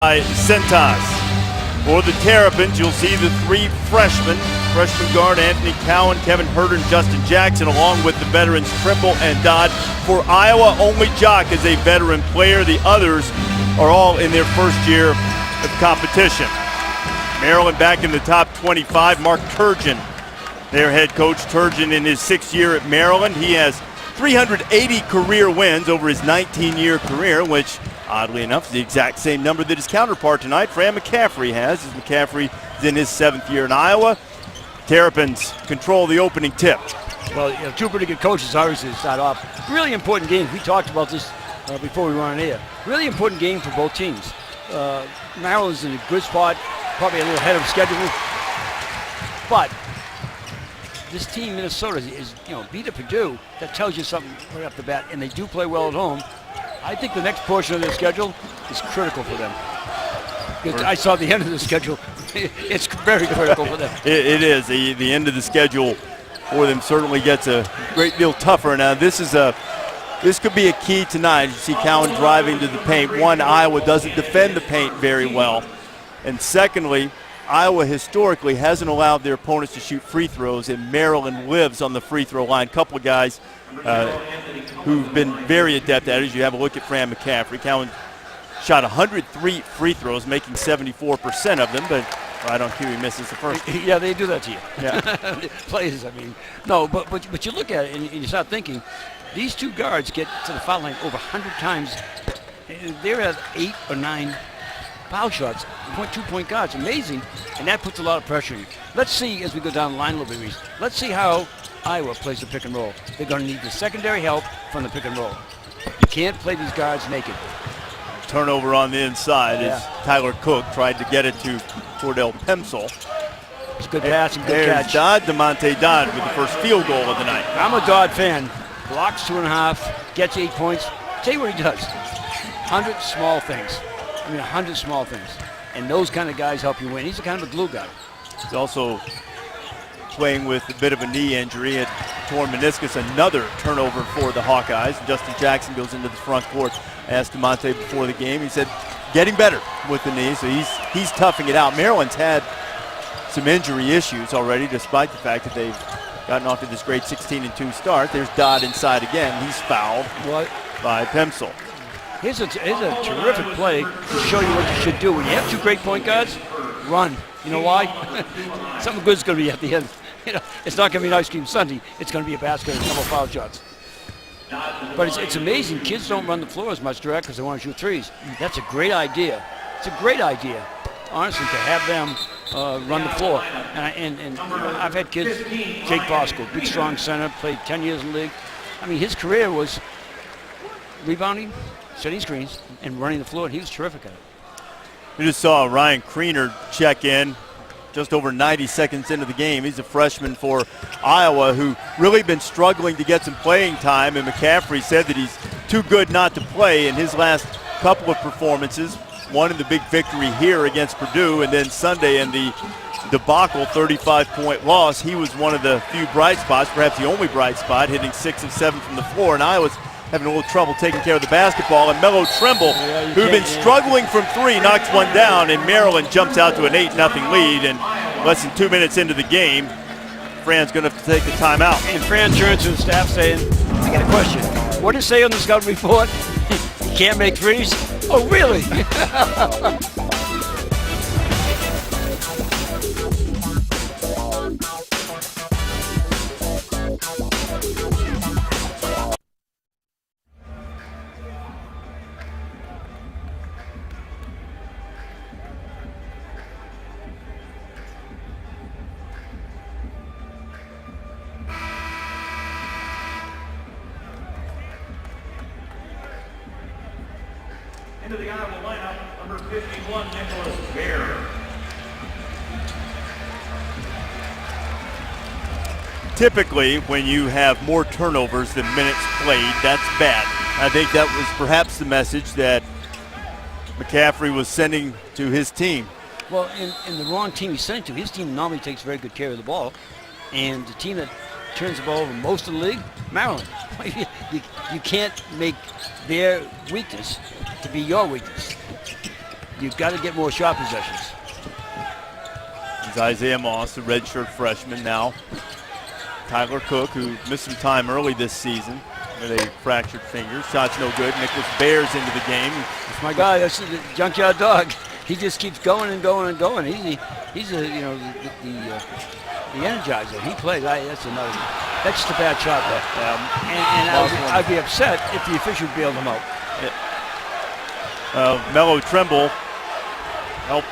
by Centas. For the Terrapins, you'll see the three freshmen. Freshman guard Anthony Cowan, Kevin Herter, and Justin Jackson, along with the veterans Trimble and Dodd. For Iowa, only Jock is a veteran player. The others are all in their first year of competition. Maryland back in the top 25. Mark Turgeon, their head coach. Turgeon in his 6th year at Maryland. He has 380 career wins over his 19-year career, which, oddly enough, is the exact same number that his counterpart tonight, Fran McCaffrey, has, as McCaffrey is in his 7th year in Iowa. Terrapins control the opening tip. Well, you know, two pretty good coaches obviously to start off. Really important game. We talked about this before we went on air. Really important game for both teams. Maryland's in a good spot, probably a little ahead of schedule. But this team, Minnesota, is beat at Purdue. That tells you something right off the bat, and they do play well at home. I think the next portion of their schedule is critical for them. I saw the end of the schedule. It's very critical for them. It is. The end of the schedule for them certainly gets a great deal tougher. Now, this could be a key tonight. You see Cowan driving to the paint. One, Iowa doesn't defend the paint very well. And secondly, Iowa historically hasn't allowed their opponents to shoot free throws, and Maryland lives on the free throw line. A couple of guys who've been very adept at it. As you have a look at Fran McCaffrey, Cowan shot 103 free throws, making 74% of them, but right on cue he misses the first. Yeah, they do that to you. Yeah. Players, I mean. No, but you look at it and you start thinking, these two guards get to the foul line over 100 times. They're at 8 or 9 foul shots, 2-point guards, amazing, and that puts a lot of pressure on you. Let's see, as we go down the line a little bit, Reese, let's see how Iowa plays the pick and roll. They're going to need the secondary help from the pick and roll. You can't play these guards naked. Turnover on the inside as Tyler Cook tried to get it to Cordell Pemsel. It's good pass and good catch. Dodd, DeMonte Dodd with the first field goal of the night. I'm a Dodd fan. Blocks 2.5, gets 8 points. Tell you what he does. 100 small things. 100 small things. And those kind of guys help you win. He's a kind of a glue guy. He's also playing with a bit of a knee injury at torn meniscus. Another turnover for the Hawkeyes. Justin Jackson goes into the front court. Asked DeMonte before the game. He said, getting better with the knee, so he's toughing it out. Maryland's had some injury issues already, despite the fact that they've gotten off to this great 16-2 start. There's Dodd inside again. He's fouled by Pemsel. Here's a terrific play to show you what you should do. When you have two great point guards, run. You know why? Something good's going to be at the end. It's not going to be an ice cream sundae. It's going to be a basket and a couple foul shots. But it's amazing. Kids don't run the floor as much direct because they want to shoot threes. That's a great idea. It's a great idea, honestly, to have them run the floor. And I've had kids, Jake Bosco, big, strong center, played 10 years in the league. His career was rebounding, setting screens, and running the floor, and he was terrific at it. We just saw Ryan Kriener check in just over 90 seconds into the game. He's a freshman for Iowa who really been struggling to get some playing time, and McCaffrey said that he's too good not to play in his last couple of performances. One in the big victory here against Purdue, and then Sunday in the debacle 35-point loss. He was one of the few bright spots, perhaps the only bright spot, hitting 6 of 7 from the floor, and Iowa's having a little trouble taking care of the basketball. And Melo Trimble, who'd been struggling from three, knocks one down, and Maryland jumps out to an 8-0 lead. And less than 2 minutes into the game, Fran's going to have to take the timeout. And Fran turns to the staff saying, I got a question. What did it say on the scout report? You can't make threes? Oh, really? Into the Iowa lineup, number 51, Nicholas Bear. Typically, when you have more turnovers than minutes played, that's bad. I think that was perhaps the message that McCaffrey was sending to his team. Well, in the wrong team he's sent to. His team normally takes very good care of the ball, and the team that turns the ball over most of the league, Maryland. You can't make their weakness to be your weakness. You've got to get more shot possessions. It's Isaiah Moss, the redshirt freshman now. Tyler Cook, who missed some time early this season with a fractured finger. Shot's no good. Nicholas Bears into the game. That's my guy. That's the junkyard dog. He just keeps going and going and going. He's a, you know, the energizer. He plays. That's just a bad shot there. And I'd be upset if the official bailed him out. Mello Trimble helped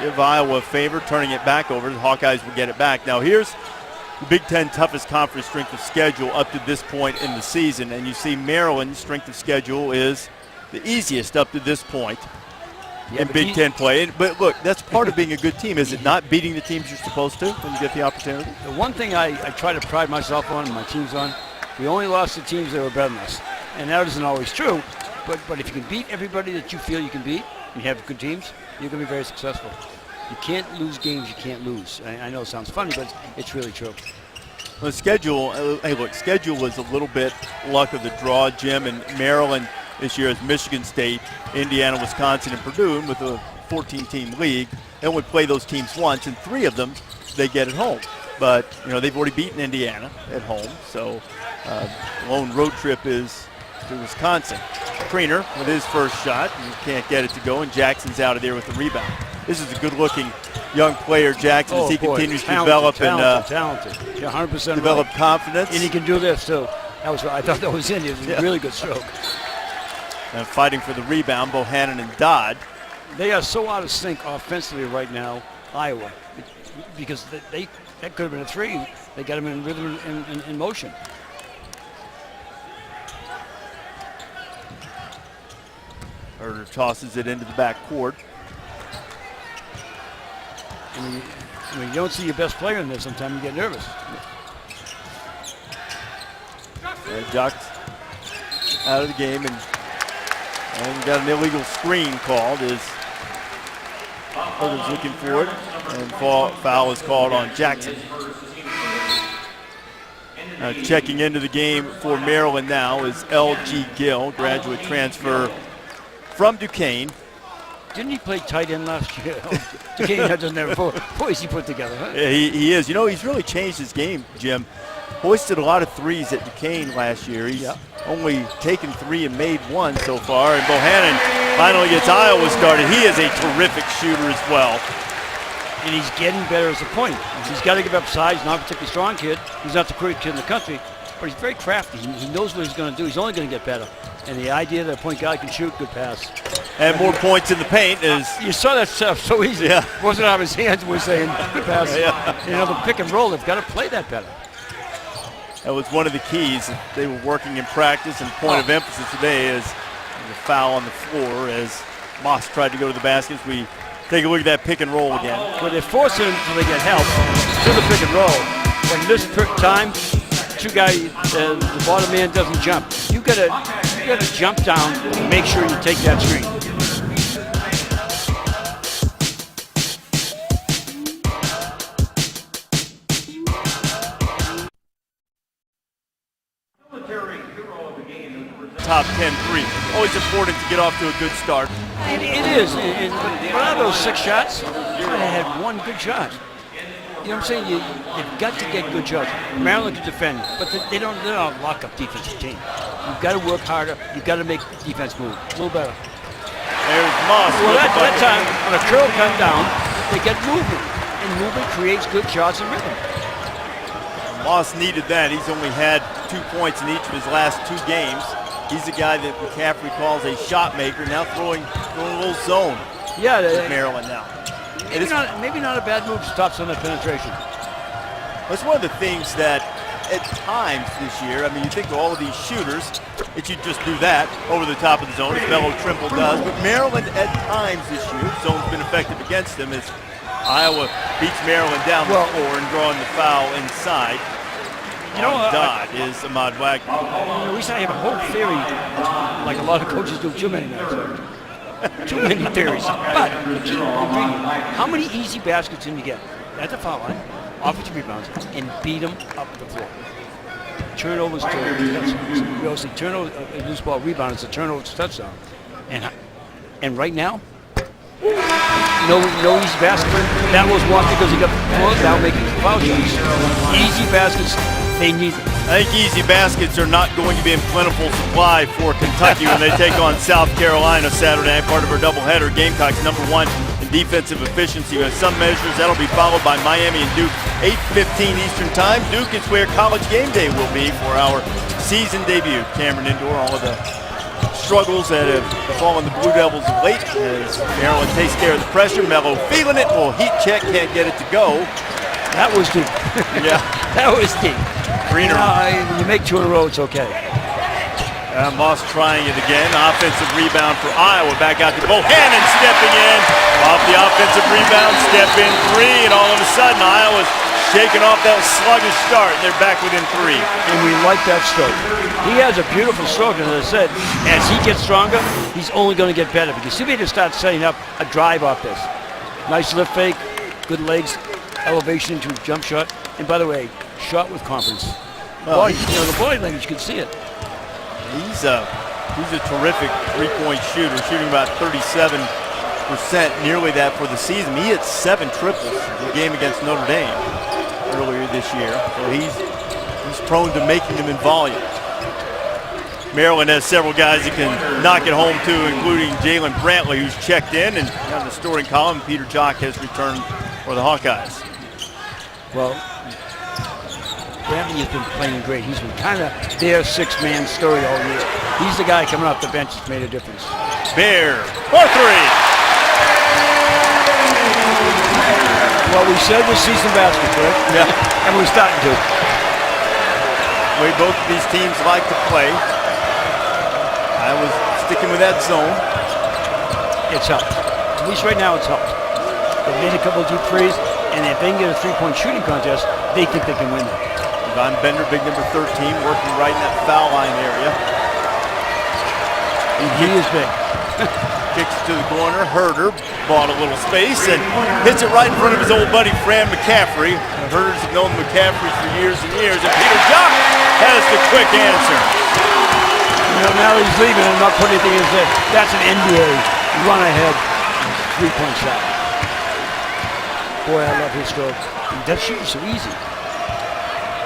give Iowa a favor, turning it back over. The Hawkeyes will get it back. Now here's the Big Ten toughest conference strength of schedule up to this point in the season. And you see Maryland's strength of schedule is the easiest up to this point in Big Ten play. But look, that's part of being a good team, is it not? Beating the teams you're supposed to when you get the opportunity? The one thing I try to pride myself on and my teams on, we only lost to teams that were better than us. And that isn't always true. But if you can beat everybody that you feel you can beat, and you have good teams, you're going to be very successful. You can't lose games you can't lose. I know it sounds funny, but it's really true. Well, the schedule, hey, look, schedule was a little bit luck of the draw, Jim. And Maryland this year is Michigan State, Indiana, Wisconsin, and Purdue. And with a 14-team league, they only play those teams once, and 3 of them they get at home. But, you know, they've already beaten Indiana at home. So lone road trip is to Wisconsin. Kriener with his first shot. He can't get it to go, and Jackson's out of there with the rebound. This is a good-looking young player, Jackson, as he continues to develop talented. Yeah, 100% develop confidence. And he can do this too. I thought that was in. It was a really good stroke. And fighting for the rebound, Bohannon and Dodd. They are so out of sync offensively right now, Iowa, because that could have been a 3. They got him in rhythm and in motion. Herder tosses it into the back court. When you don't see your best player in there, sometimes you get nervous. Ducked out of the game and got an illegal screen called as Herder's looking for it, and foul is called on Jackson. Checking into the game for Maryland now is L.G. Gill, graduate transfer from Duquesne. Didn't he play tight end last year? Duquesne doesn't have boys he put together, huh? Yeah, he is. You know, he's really changed his game, Jim. Hoisted a lot of threes at Duquesne last year. He's only taken 3 and made 1 so far. And Bohannon finally gets Iowa started. He is a terrific shooter as well. And he's getting better as a point. He's got to give up size. Not a particularly strong kid. He's not the quickest kid in the country, but he's very crafty. He knows what he's going to do. He's only going to get better. And the idea that a point guard can shoot, good pass. And more points in the paint is... You saw that stuff so easy. Yeah. It wasn't out of his hands. We're saying good pass. Yeah. You know, the pick and roll, they've got to play that better. That was one of the keys that they were working in practice, and point of emphasis today is the foul on the floor as Moss tried to go to the basket. We take a look at that pick and roll again. Well, they're forcing him until they get help to the pick and roll. When this time, the bottom man doesn't jump. You got to jump down and make sure you take that screen. Top 10 3. Always important to get off to a good start. It is. But out of those 6 shots, they had 1 good shot. You know what I'm saying? You've got to get good shots. Maryland can defend, but they're not a lock-up defensive team. You've got to work harder. You've got to make defense move a little better. There's Moss. Well, that time, when a curl comes down, they get movement. And movement creates good shots and rhythm. Moss needed that. He's only had 2 points in each of his last 2 games. He's the guy that McCaffrey calls a shot maker, now throwing a little zone. Yeah, Maryland now. Maybe not a bad move to stop some of that penetration. That's one of the things that at times this year, I mean, you think of all of these shooters, that you just do that over the top of the zone, as Mello Trimble does. But Maryland at times this year, zone's been effective against them as Iowa beats Maryland down the floor and drawing the foul inside. Dodd is Ahmad Wagner. We used to have a whole theory, like a lot of coaches do, too many theories. But how many easy baskets can you get at the foul line, offensive rebounds, and beat them up the floor? Turnovers, we also see turnover, loose ball rebound is a turnover touchdown. And right now, no easy basket. That was one because he got pulled down making foul shots. Easy baskets, they need them. I think easy baskets are not going to be in plentiful supply for Kentucky when they take on South Carolina Saturday night, part of our doubleheader. Gamecocks #1 in defensive efficiency. By some measures, that'll be followed by Miami and Duke, 8:15 Eastern Time. Duke is where College Game Day will be for our season debut. Cameron Indoor, all of the struggles that have befallen the Blue Devils of late as Maryland takes care of the pressure. Mello feeling it. Well, heat check, can't get it to go. That was deep. Yeah. That was deep. Greener. When you make 2 in a row, it's okay. Moss trying it again. Offensive rebound for Iowa. Back out to Bohannon stepping in. Off the offensive rebound, step in 3, and all of a sudden Iowa's shaking off that sluggish start, and they're back within 3. And we like that stroke. He has a beautiful stroke, and as I said, as he gets stronger, he's only going to get better because he'll be able to start setting up a drive off this. Nice lift fake, good legs, elevation into a jump shot, and by the way, shot with confidence. Well, the body language, you can see it. He's a terrific three-point shooter, shooting about 37%, nearly that for the season. He hit 7 triples in the game against Notre Dame earlier this year, so he's prone to making them in volume. Maryland has several guys that can knock it home too, including Jalen Brantley, who's checked in, and on the scoring column, Peter Jock has returned for the Hawkeyes. Well, Brantley has been playing great. He's been kind of their 6-man story all year. He's the guy coming off the bench that's made a difference. Bear for 3. Well, we said we'll see some basket, correct? Yeah. And we're starting to. The way both of these teams like to play. I was sticking with that zone. It's helped. At least right now it's helped. They've made a couple of deep threes, and if they can get a 3-point shooting contest, they think they can win that. Von Bender, big number 13, working right in that foul line area. He is big. Kicks to the corner. Herder bought a little space and hits it right in front of his old buddy Fran McCaffrey. The Herders have known McCaffrey for years and years, and Peter Jock has the quick answer. Now he's leaving and not putting anything in there. That's an NBA run-ahead 3-point shot. Boy, I love his stroke. That shooting so easy.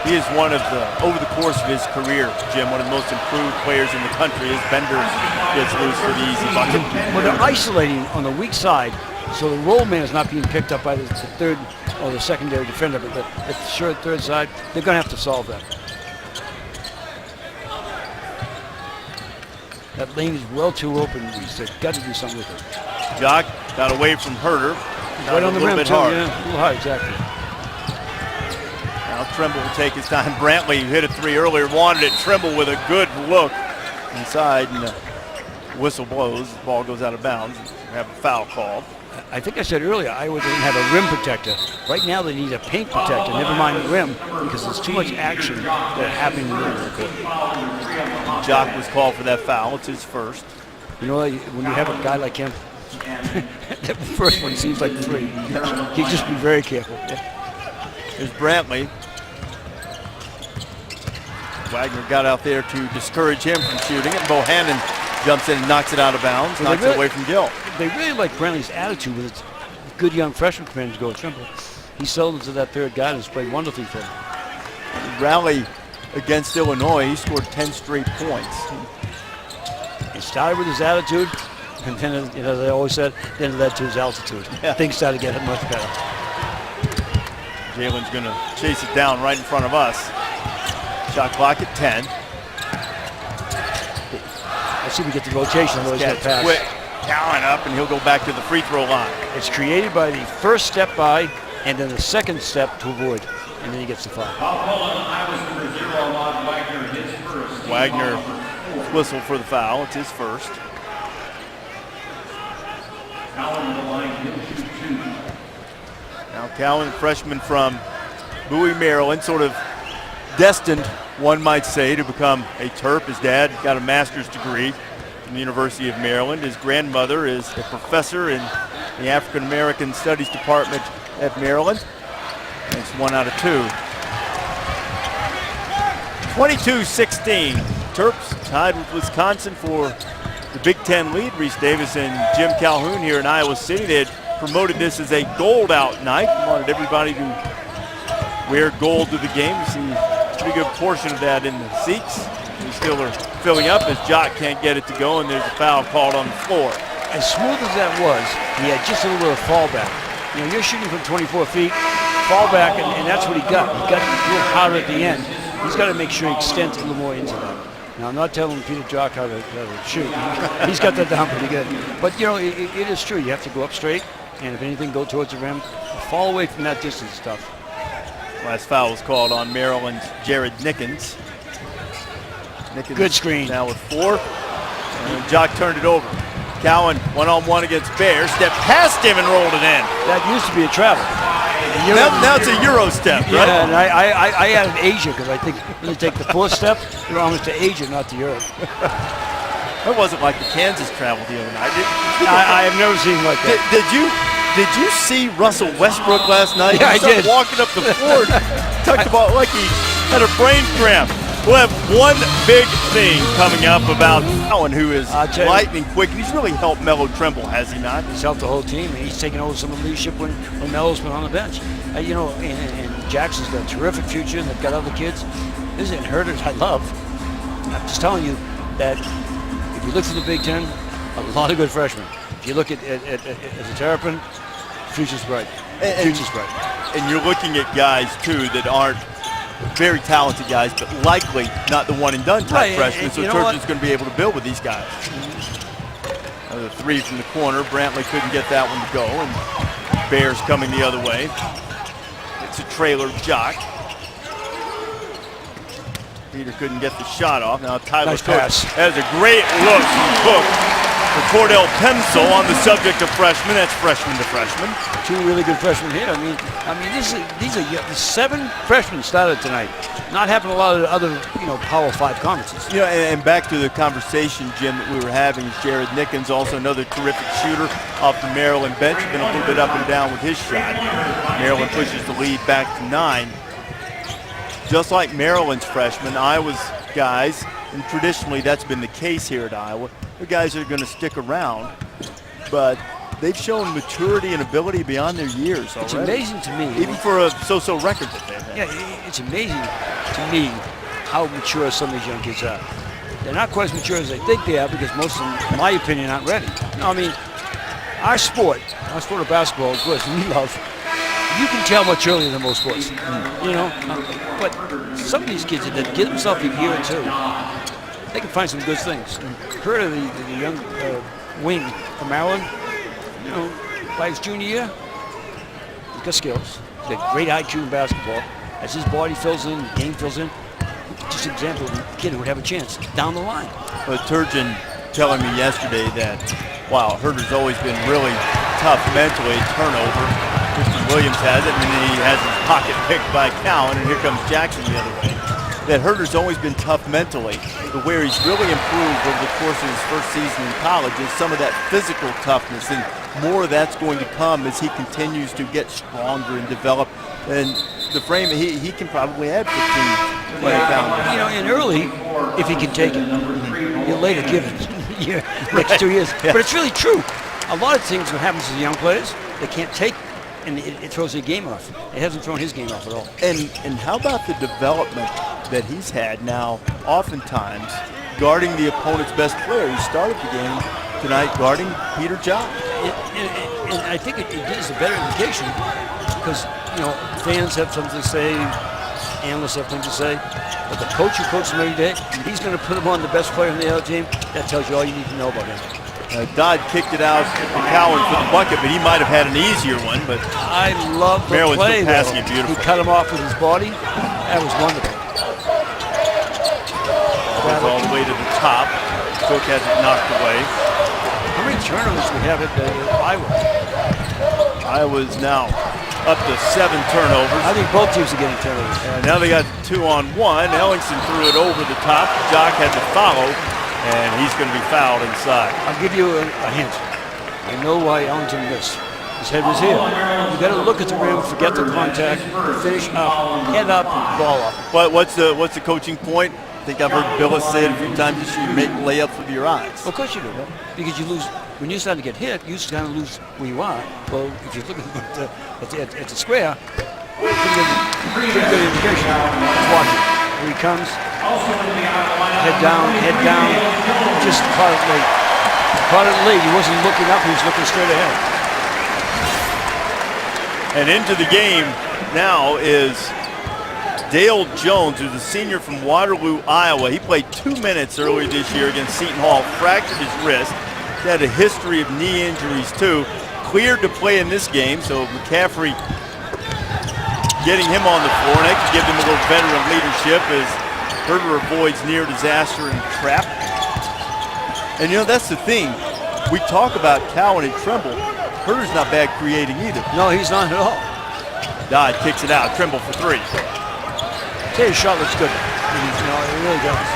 He is one of the, over the course of his career, Jim, one of the most improved players in the country as Bender gets loose for the easy bucket. Well, they're isolating on the weak side, so the roll man is not being picked up by the third or the secondary defender, but the short third side, they're going to have to solve that. That lane is well too open, Reese. They've got to do something with it. Jock got away from Herder. Right on the rim, bit too. hard. Yeah, a little hard, exactly. Now Trimble will take his time. Brantley, who hit a 3 earlier, wanted it. Trimble with a good look inside, and the whistle blows. The ball goes out of bounds. We have a foul called. I think I said earlier, Iowa didn't have a rim protector. Right now they need a paint protector, never mind the rim, because there's too much action that's happening in the middle of the court. Jock was called for that foul. It's his first. You know, when you have a guy like him, the first one seems like 3. You just be very careful. Here's Brantley. Wagner got out there to discourage him from shooting it. Bohannon jumps in and knocks it out of bounds, knocks it away from Gill. They really like Brantley's attitude with its good young freshman commander to go Trimble. He sold into that third guy and has played wonderfully for him. Rally against Illinois, he scored 10 straight points. He started with his attitude, and then, as I always said, then it led to his altitude. Yeah. Things started getting much better. Jalen's going to chase it down right in front of us. Shot clock at 10. Let's see if we get the rotation. Catch quick. Cowan up, and he'll go back to the free throw line. It's created by the first step by, and then the second step to avoid, and then he gets the foul. Wagner whistle for the foul. It's his first. Now Cowan, freshman from Bowie, Maryland, sort of destined, one might say, to become a Terp. His dad got a master's degree from the University of Maryland. His grandmother is a professor in the African American Studies Department at Maryland. That's 1 out of 2. 22-16. Terps tied with Wisconsin for the Big Ten lead. Reese Davis and Jim Calhoun here in Iowa City. They had promoted this as a gold out night. Wanted everybody to wear gold to the game. You see a pretty good portion of that in the seats. We still are filling up as Jock can't get it to go, and there's a foul called on the floor. As smooth as that was, he had just a little bit of fallback. You know, you're shooting from 24 feet, fallback, and that's what he got. He got a little harder at the end. He's got to make sure he extends a little more into that. Now, I'm not telling Peter Jock how to shoot. He's got that down pretty good. But, you know, it is true. You have to go up straight, and if anything, go towards the rim. Fall away from that distance stuff. Last foul was called on Maryland's Jared Nickens. Good screen. Now with 4. And Jock turned it over. Cowan one-on-one against Bear. Stepped past him and rolled it in. That used to be a travel. Now it's a Euro step, right? Yeah, and I added Asia because I think when you take the 4th step, you're almost to Asia, not to Europe. That wasn't like the Kansas travel the other night. I have never seen like that. Did you see Russell Westbrook last night? Yeah, I did. Walking up the floor, talked about like he had a brain cramp. We'll have one big thing coming up about Cowan, who is lightning quick. He's really helped Melo Trimble, has he not? He's helped the whole team, and he's taken over some of the leadership when Melo's been on the bench. You know, and Jackson's got a terrific future, and they've got other kids. This is Herders I love. I'm just telling you that if you look at the Big Ten, a lot of good freshmen. If you look at the Terrapin, future's bright. Future's bright. And you're looking at guys, too, that aren't very talented guys, but likely not the one-and-done type freshmen, so Turgeon's going to be able to build with these guys. Another 3 from the corner. Brantley couldn't get that one to go, and Bears coming the other way. It's a trailer Jock. Peter couldn't get the shot off. Now Tyler nice pass. Has a great look for Cordell Pensel on the subject of freshmen. That's freshman to freshman. 2 really good freshmen here. I mean, these are 7 freshmen started tonight. Not happening a lot of other, Power 5 conferences. And back to the conversation, Jim, that we were having, is Jared Nickens, also another terrific shooter off the Maryland bench. Been a little bit up and down with his shot. Maryland pushes the lead back to 9. Just like Maryland's freshmen, Iowa's guys, and traditionally that's been the case here at Iowa, the guys that are going to stick around, but they've shown maturity and ability beyond their years already. It's amazing to me. Even for a so-so record that they've had. Yeah, it's amazing to me how mature some of these young kids are. They're not quite as mature as they think they are because most of them, in my opinion, aren't ready. No, I mean, our sport of basketball, of course, we love. You can tell much earlier than most sports, but some of these kids that give themselves a year or 2, they can find some good things. Heard of the young wing from Maryland, by his junior year, he's got skills. He's got great IQ in basketball. As his body fills in, the game fills in, just an example of a kid who would have a chance down the line. But Turgeon telling me yesterday that, wow, Herder's always been really tough mentally at turnover. Christian Williams has it, and then he has his pocket picked by Cowan, and here comes Jackson the other way. That Herder's always been tough mentally, but where he's really improved over the course of his first season in college is some of that physical toughness, and more of that's going to come as he continues to get stronger and develop. And the frame, he can probably add 15, 20 pounds. And early, if he can take it, he'll later give it. Next 2 years. Yeah. But it's really true. A lot of things that happens to young players, they can't take it. And it throws their game off. It hasn't thrown his game off at all. And how about the development that he's had now, oftentimes, guarding the opponent's best player? He started the game tonight guarding Peter Jock. And I think it gives a better indication because, fans have something to say, analysts have things to say, but the coach who coaches him every day, he's going to put him on the best player in the other team. That tells you all you need to know about him. Dodd kicked it out to Cowan for the bucket, but he might have had an easier one. But I love the Maryland's play, passing it beautiful. He cut him off with his body. That was wonderful. Goes all the way to the top. Cook has it knocked away. How many turnovers do we have at Iowa? Iowa's now up to 7 turnovers. I think both teams are getting turnovers. Now they got 2-on-1. Ellingson threw it over the top. Jock had to follow. And he's going to be fouled inside. I'll give you a hint. I know why Ellington missed. His head was here. You got to look at the rim, forget the contact, finish up, head up, ball up. But what's the coaching point? I think I've heard Billis say it a few times. You should make layups with your eyes. Well, of course you do, because you lose when you start to get hit, you kind of lose where you are. Well, if you're looking at the square, pretty good indication. Let's watch it. Here he comes. Head down. Just caught it late. Caught it late. He wasn't looking up. He was looking straight ahead. And into the game now is Dale Jones, who's a senior from Waterloo, Iowa. He played 2 minutes earlier this year against Seton Hall, fractured his wrist. He had a history of knee injuries too. Cleared to play in this game, so McCaffrey getting him on the floor, and that could give them a little veteran leadership as Herder avoids near disaster and trap. And you know, that's the thing. We talk about Cowan and Trimble. Herder's not bad creating either. No, he's not at all. Dodd kicks it out. Trimble for three. His shot looks good. It really does.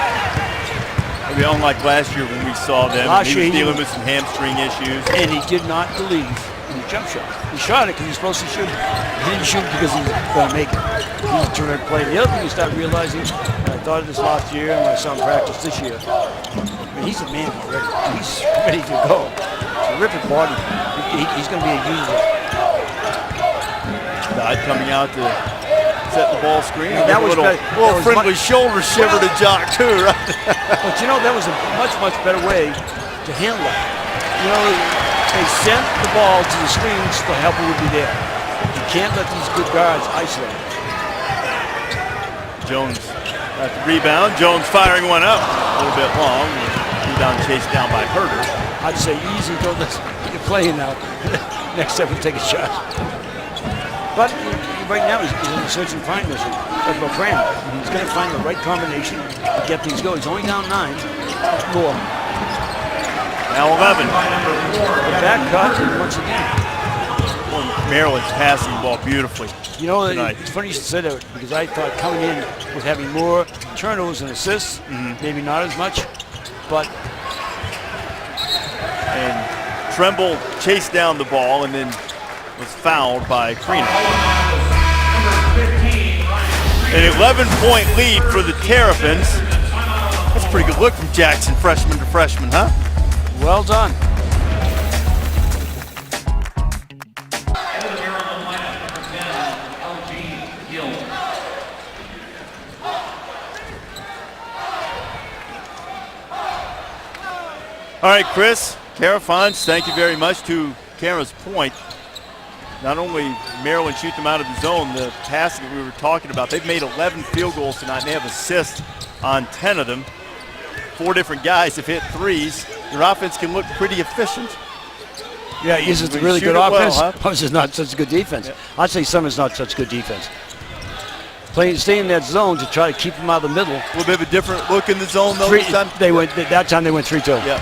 Maybe unlike last year when we saw them, he was dealing with some hamstring issues. And he did not believe in the jump shot. He shot it because he's supposed to shoot it. He didn't shoot because he was going to make it. He's a terrific player. The other thing you start realizing, and I thought of this last year and I saw him practice this year, he's a man already. He's ready to go. Terrific body. He's going to be a user. Dodd coming out to set the ball screen. And that was a little friendly shoulder shiver to Jock too, right? But you know, that was a much better way to handle it. You know, they sent the ball to the screens, the helper would be there. You can't let these good guards isolate. Jones got the rebound. Jones firing one up a little bit long. Rebound chased down by Herder. I'd say easy, don't let you're playing now. Next step would take a shot. But right now he's in a search and find mission. That's about Fran. He's going to find the right combination to get things going. He's only down 9. More. Now 11. The back cut, and once again. Maryland's passing the ball beautifully. You know, tonight. It's funny you should say that because I thought coming in was having more turnovers and assists. Maybe not as much, but. And Trimble chased down the ball and then was fouled by Kriener. An 11-point lead for the Terrapins. That's a pretty good look from Jackson, freshman to freshman, huh? Well done. All right, Chris, Terrapins, thank you very much. To Kara's point, not only Maryland shoot them out of the zone, the passing that we were talking about, they've made 11 field goals tonight, and they have assists on 10 of them. 4 different guys have hit threes. Their offense can look pretty efficient. Yeah, is it really good offense? Well, huh? Or is it not such good defense? Yeah. I'd say some is not such good defense. Stay in that zone to try to keep them out of the middle. A little bit of a different look in the zone, though. That time they went 3-2. Yeah.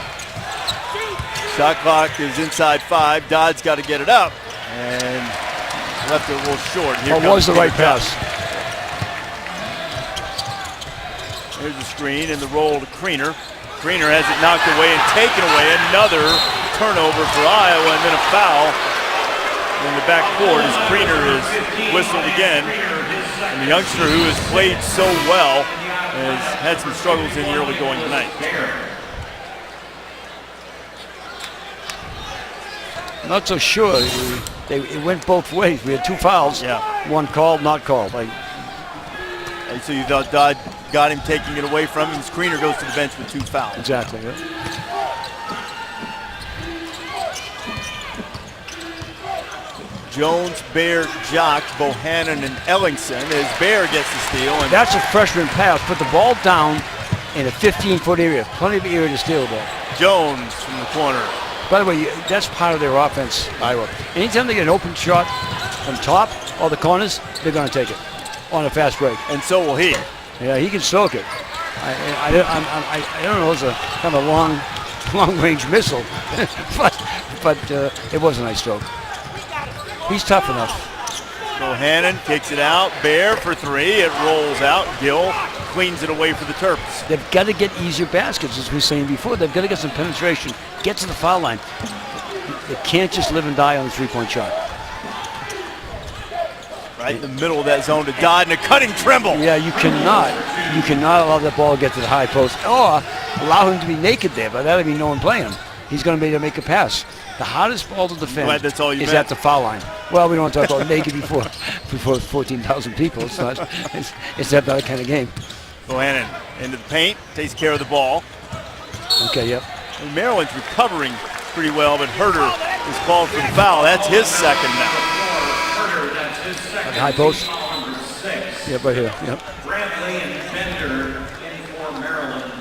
Shot clock is inside 5. Dodd's got to get it up. And left it a little short. Here was the right pass. There's the screen and the roll to Kriener. Kriener has it knocked away and taken away. Another turnover for Iowa, and then a foul in the backcourt as Kriener is whistled again. And the youngster who has played so well has had some struggles in the early going tonight. Not so sure. It went both ways. We had 2 fouls. Yeah. One called, not called. So you thought Dodd got him taking it away from him. Kriener goes to the bench with 2 fouls. Exactly. Yeah. Jones, Baer, Jock, Bohannon, and Ellingson as Baer gets the steal. And that's a freshman pass. Put the ball down in a 15-foot area. Plenty of area to steal the ball. Jones from the corner. By the way, that's part of their offense, Iowa. Anytime they get an open shot from top or the corners, they're going to take it on a fast break. And so will he. Yeah, he can soak it. I don't know, it was a kind of a long-range missile, but it was a nice stroke. He's tough enough. Bohannon kicks it out. Baer for 3. It rolls out. Gill cleans it away for the Terps. They've got to get easier baskets, as we were saying before. They've got to get some penetration. Get to the foul line. They can't just live and die on the 3-point shot. Right in the middle of that zone to Dodd and a cutting Trimble. Yeah, you cannot allow that ball to get to the high post or allow him to be naked there, but that'll be no one playing him. he's going to be able to make a pass. The hardest ball to defend Glad that's all you is meant. at the foul line. Well, we don't want to talk about naked before 14,000 people. It's not. It's that kind of game. Bohannon into the paint, takes care of the ball. Okay, yep. And Maryland's recovering pretty well, but Herter is called for the foul. That's his second now. At the high post. Yep, right here. Yep. Bradley and Bender in for Maryland.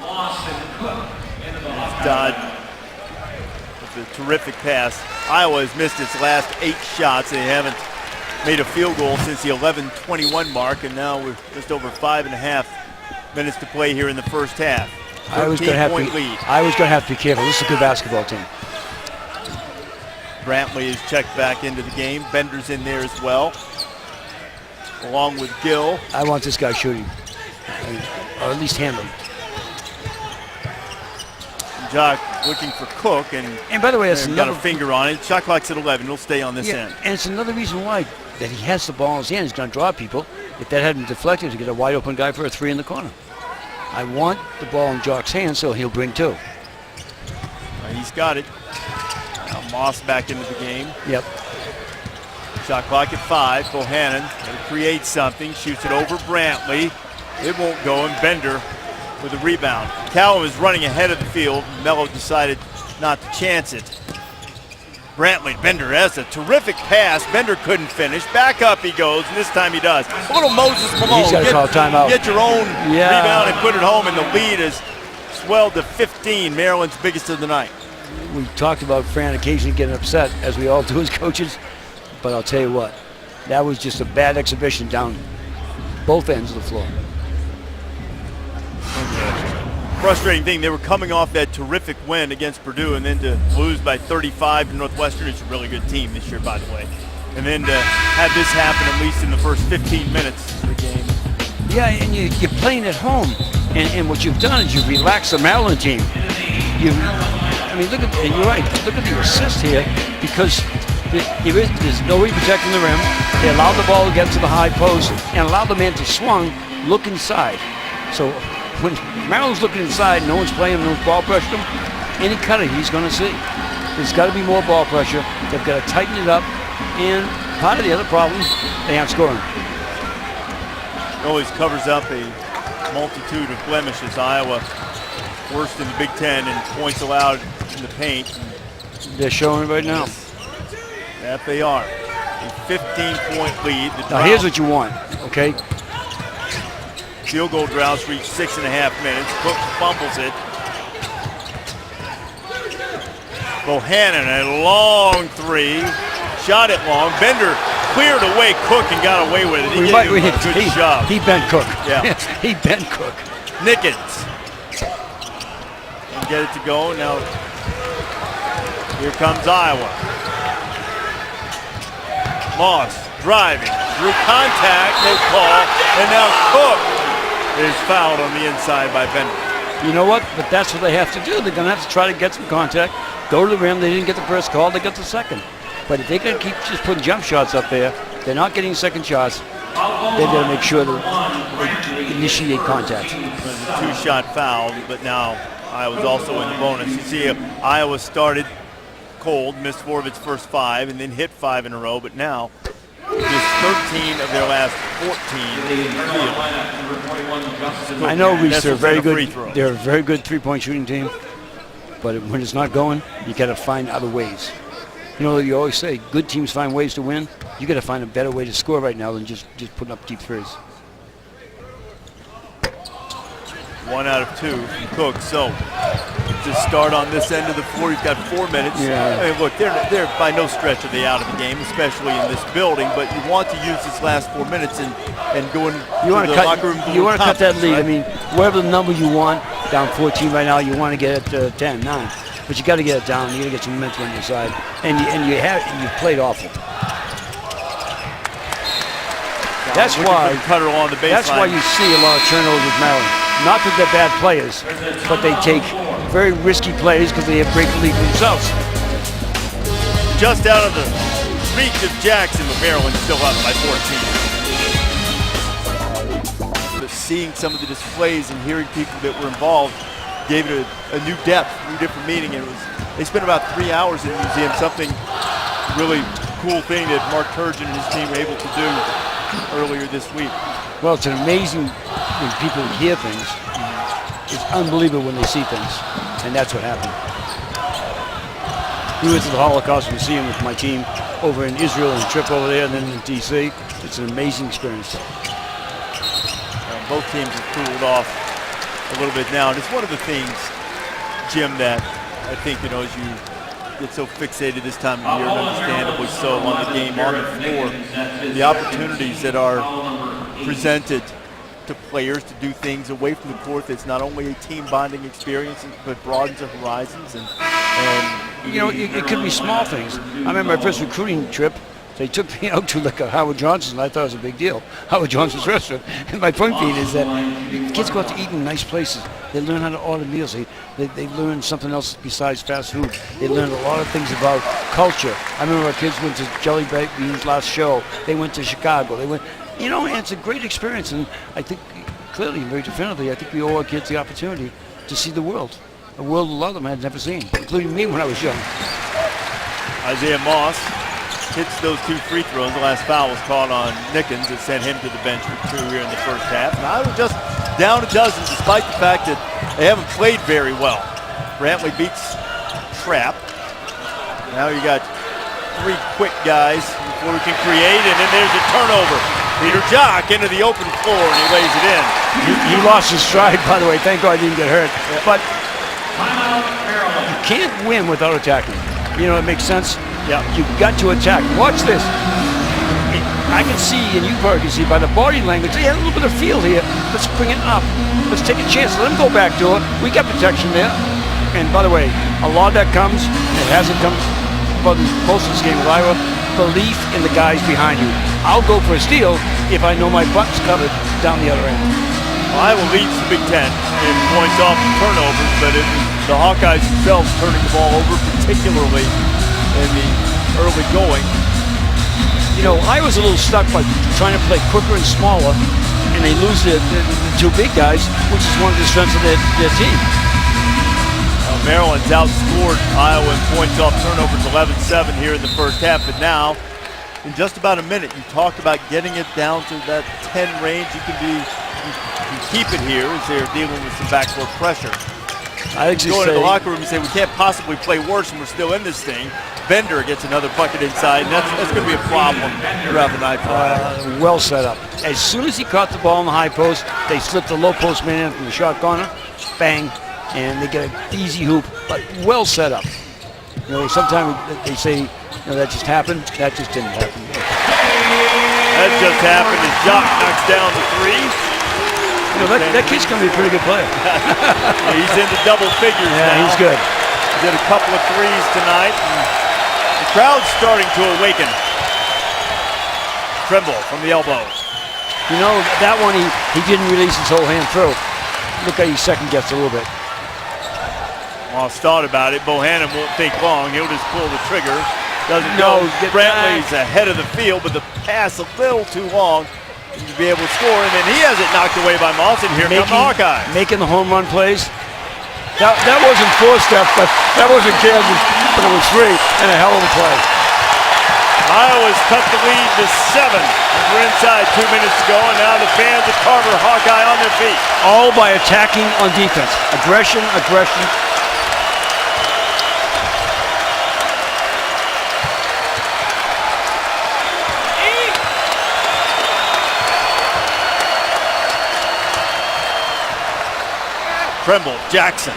Moss and Cook into the Hawkeyes. Dodd with a terrific pass. Iowa has missed its last 8 shots. They haven't made a field goal since the 11:21 mark, and now we're just over 5.5 minutes to play here in the first half. I was going to have to be careful. This is a good basketball team. Brantley is checked back into the game. Bender's in there as well, along with Gill. I want this guy shooting, or at least handling. Jock looking for Cook, and by the way, that's got another a finger on it. Shot clock's at 11. He'll stay on this end. And it's another reason why that he has the ball in his hand. He's going to draw people. If that hadn't deflected, to get a wide open guy for a 3 in the corner. I want the ball in Jock's hands, so he'll bring 2. He's got it. Now Moss back into the game. Yep. Shot clock at 5. Bohannon got to create something. Shoots it over Brantley. It won't go, and Bender with a rebound. Callum is running ahead of the field. Mello decided not to chance it. Brantley, Bender has a terrific pass. Bender couldn't finish. Back up he goes, and this time he does. A little Moses Malone. He's got to call timeout. Get your own rebound and put it home, and the lead is swelled to 15, Maryland's biggest of the night. We talked about Fran occasionally getting upset, as we all do as coaches, but I'll tell you what, that was just a bad exhibition down both ends of the floor. Frustrating thing, they were coming off that terrific win against Purdue, and then to lose by 35 to Northwestern. Is a really good team this year, by the way. And then to have this happen at least in the first 15 minutes of the game. Yeah, and you're playing at home, and what you've done is you've relaxed the Maryland team. Look at, and you're right, look at the assist here, because there's nobody protecting the rim. They allowed the ball to get to the high post and allowed the man to swung, look inside. So when Maryland's looking inside, no one's playing, no one's ball pressure him, any cutter he's going to see. There's got to be more ball pressure. They've got to tighten it up, and part of the other problem, they aren't scoring. Always covers up a multitude of blemishes. Iowa worst in the Big Ten in points allowed in the paint. They're showing it right now. That they are. A 15-point lead. Now here's what you want, okay? Field goal droughts reach 6.5 minutes. Cook fumbles it. Bohannon, a long 3. Shot it long. Bender cleared away Cook and got away with it. He gave him a good shove. He bent Cook. Yeah. He bent Cook. Nickens. And get it to go. Now here comes Iowa. Moss driving. Drew contact. No call. And now Cook is fouled on the inside by Bender. You know what? But that's what they have to do. They're going to have to try to get some contact, go to the rim. They didn't get the first call. They got the second. But if they can keep just putting jump shots up there, they're not getting second shots. They've got to make sure that they initiate contact. It was a 2-shot foul, but now Iowa's also in the bonus. You see, Iowa started cold, missed 4 of its first 5, and then hit 5 in a row. But now, just 13 of their last 14. I know, Reese, they're very good. They're a very good 3-point shooting team. But when it's not going, you got to find other ways. You know, you always say good teams find ways to win. You got to find a better way to score right now than just putting up deep threes. 1 out of 2 from Cook. So to start on this end of the floor, he's got 4 minutes. Yeah. I mean, look, they're by no stretch are they out of the game, especially in this building. But you want to use this last 4 minutes and go in the locker room. You want to cut that lead. Right? I mean, whatever the number you want, down 14 right now, you want to get it to 10, 9. But you got to get it down. You got to get some momentum on your side, and you played awful. That's why cutter along the baseline. That's why you see a lot of turnovers with Maryland. Not that they're bad players, but they take very risky plays because they have great belief in themselves. Just out of the reach of Jackson, but Maryland still up by 14. But seeing some of the displays and hearing people that were involved, gave it a new depth, a new different meaning. And they spent about 3 hours in the museum, something really cool thing that Mark Turgeon and his team were able to do earlier this week. Well, it's an amazing when people hear things. It's unbelievable when they see things, and that's what happened. We went to the Holocaust Museum with my team over in Israel and a trip over there and then in D.C. It's an amazing experience. Both teams have cooled off a little bit now. And it's one of the things, Jim, that I think, as you get so fixated this time of year, and understandably so, on the game on the floor, the opportunities that are presented to players to do things away from the court that's not only a team bonding experience, but broadens their horizons. And it could be small things. I remember my first recruiting trip, they took me out to like a Howard Johnson's, and I thought it was a big deal. Howard Johnson's restaurant. And my point being is that kids go out to eat in nice places. They learn how to order meals. They learn something else besides fast food. They learn a lot of things about culture. I remember our kids went to Jelly Bean's last show. They went to Chicago. They went, and it's a great experience. And I think clearly, very definitively, I think we owe our kids the opportunity to see the world. A world a lot of them had never seen, including me when I was young. Isaiah Moss hits those 2 free throws. The last foul was caught on Nickens that sent him to the bench for 2 here in the first half. And I was just down a dozen despite the fact that they haven't played very well. Brantley beats Trapp. Now you got 3 quick guys before we can create, and then there's a turnover. Peter Jock into the open floor, and he lays it in. He lost his stride, by the way. Thank God he didn't get hurt. Yeah. But you can't win without attacking. It makes sense? Yeah. You've got to attack. Watch this. I can see, and you probably can see by the body language, they had a little bit of feel here. Let's bring it up. Let's take a chance. Let them go back to it. We got protection there. And by the way, a lot of that comes, and it hasn't come for most of this game with Iowa, belief in the guys behind you. I'll go for a steal if I know my butt's covered down the other end. Well, Iowa leads the Big Ten in points off turnovers, but it was the Hawkeyes themselves turning the ball over, particularly in the early going. Iowa's a little stuck by trying to play quicker and smaller, and they lose the 2 big guys, which is one of the strengths of their team. Maryland's outscored Iowa in points off turnovers 11-7 here in the first half, but now, in just about a minute, you talked about getting it down to that 10 range. You keep it here as they're dealing with some backcourt pressure. I actually go into the locker room and say, we can't possibly play worse and we're still in this thing. Bender gets another bucket inside, and that's going to be a problem throughout the night. Well set up. As soon as he caught the ball in the high post, they slipped the low post man in from the shot corner, bang, and they get an easy hoop, but well set up. Sometimes they say, that just happened. That just didn't happen. That just happened as Jock knocks down the 3. That kid's going to be a pretty good player. He's into double figures now. He's good. He did a couple of 3s tonight. The crowd's starting to awaken. Trimble from the elbow. That one he didn't release his whole hand through. Look how he second guessed a little bit. Moss thought about it. Bohannon won't think long. He'll just pull the trigger. Doesn't go. Brantley's ahead of the field, but the pass a little too long to be able to score, and then he has it knocked away by Moss, and here come the Hawkeyes. Making the home run plays. That wasn't 4 steps, but that wasn't Kansas, but it was 3, and a hell of a play. Iowa's cut the lead to 7. We're inside 2 minutes to go, and now the fans at Carver Hawkeye on their feet. All by attacking on defense. Aggression. Trimble, Jackson.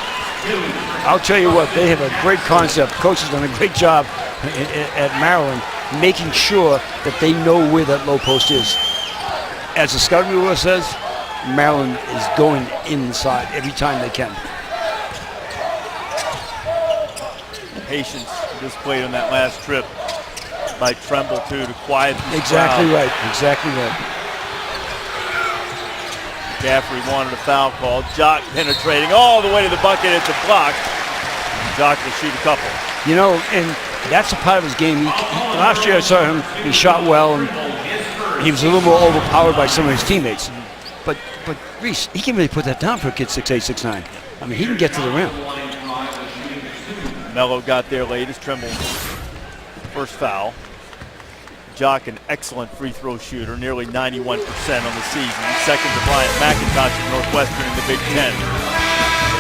I'll tell you what, they have a great concept. Coach has done a great job at Maryland making sure that they know where that low post is. As the scouting report says, Maryland is going inside every time they can. Patience displayed on that last trip by Trimble, too, to quiet the Exactly crowd. right. Gaffrey wanted a foul call. Jock penetrating all the way to the bucket. It's a block. Jock will shoot a couple. And that's a part of his game. Last year I saw him, he shot well, and he was a little more overpowered by some of his teammates. But Reese, he can really put that down for a kid 6'8", 6'9". I mean, he can get to the rim. Mello got there late as Trimble's first foul. Jock, an excellent free throw shooter, nearly 91% on the season. Second to Bryant McIntosh of Northwestern in the Big Ten.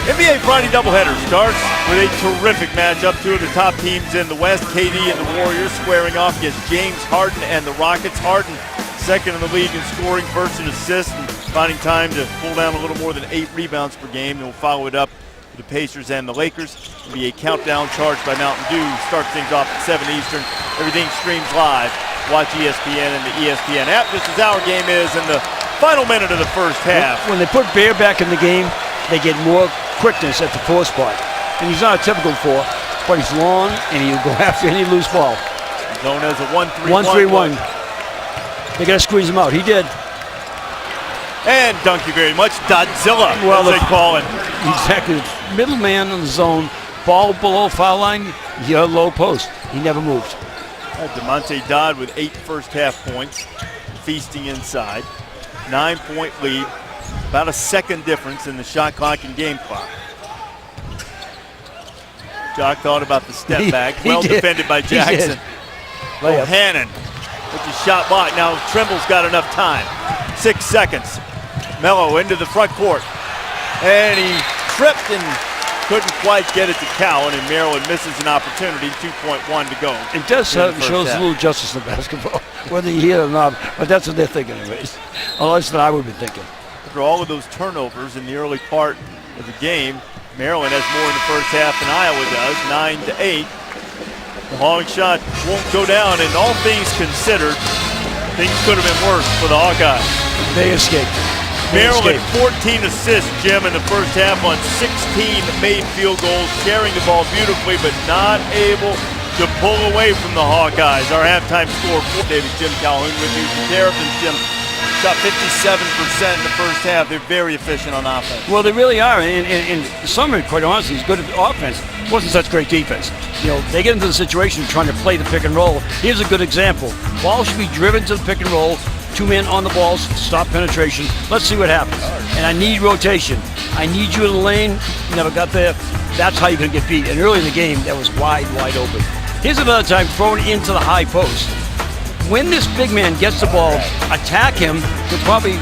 NBA Friday doubleheader starts with a terrific matchup. Two of the top teams in the West, KD and the Warriors, squaring off against James Harden and the Rockets. Harden, second in the league in scoring, first in assists, and finding time to pull down a little more than 8 rebounds per game. And we'll follow it up with the Pacers and the Lakers. It'll be a countdown charged by Mountain Dew. Start things off at 7 Eastern. Everything streams live. Watch ESPN and the ESPN app, just as our game is in the final minute of the first half. When they put Bear back in the game, they get more quickness at the 4 spot. And he's not a typical 4, but he's long and he'll go after any loose ball. Known as a 1-3-1. They got to squeeze him out. He did. And thank you very much, Dodzilla, well, as they call him. Exactly. Middleman on the zone, ball below foul line, your low post. He never moved. DeMonte Dodd with 8 first-half points, feasting inside. 9-point lead, about a second difference in the shot clock and game clock. Jock thought about the step back, well defended by Jackson. Bohannon with the shot block. Now Trimble's got enough time. 6 seconds. Mello into the front court. And he tripped and couldn't quite get it to Cowan, and Maryland misses an opportunity. 2.1 to go. It does shows a little justice in basketball, whether you hear it or not, but that's what they're thinking anyways. Oh, that's what I would be thinking. After all of those turnovers in the early part of the game, Maryland has more in the first half than Iowa does, 9-8. The long shot won't go down, and all things considered, things could have been worse for the Hawkeyes. They escaped. Maryland, 14 assists, Jim, in the first half on 16 made field goals, carrying the ball beautifully, but not able to pull away from the Hawkeyes. Our halftime score for David Jim Calhoun with you. The Terrapins, Jim, shot 57% in the first half. They're very efficient on offense. Well, they really are. And Summer, quite honestly, is good at offense. It wasn't such great defense. You know, they get into the situation trying to play the pick and roll. Here's a good example. Ball should be driven to the pick and roll. 2 men on the balls, stop penetration. Let's see what happens. And I need rotation. I need you in the lane. You never got there. That's how you're going to get beat. And early in the game, that was wide open. Here's another time thrown into the high post. When this big man gets the ball, attack him, he'll probably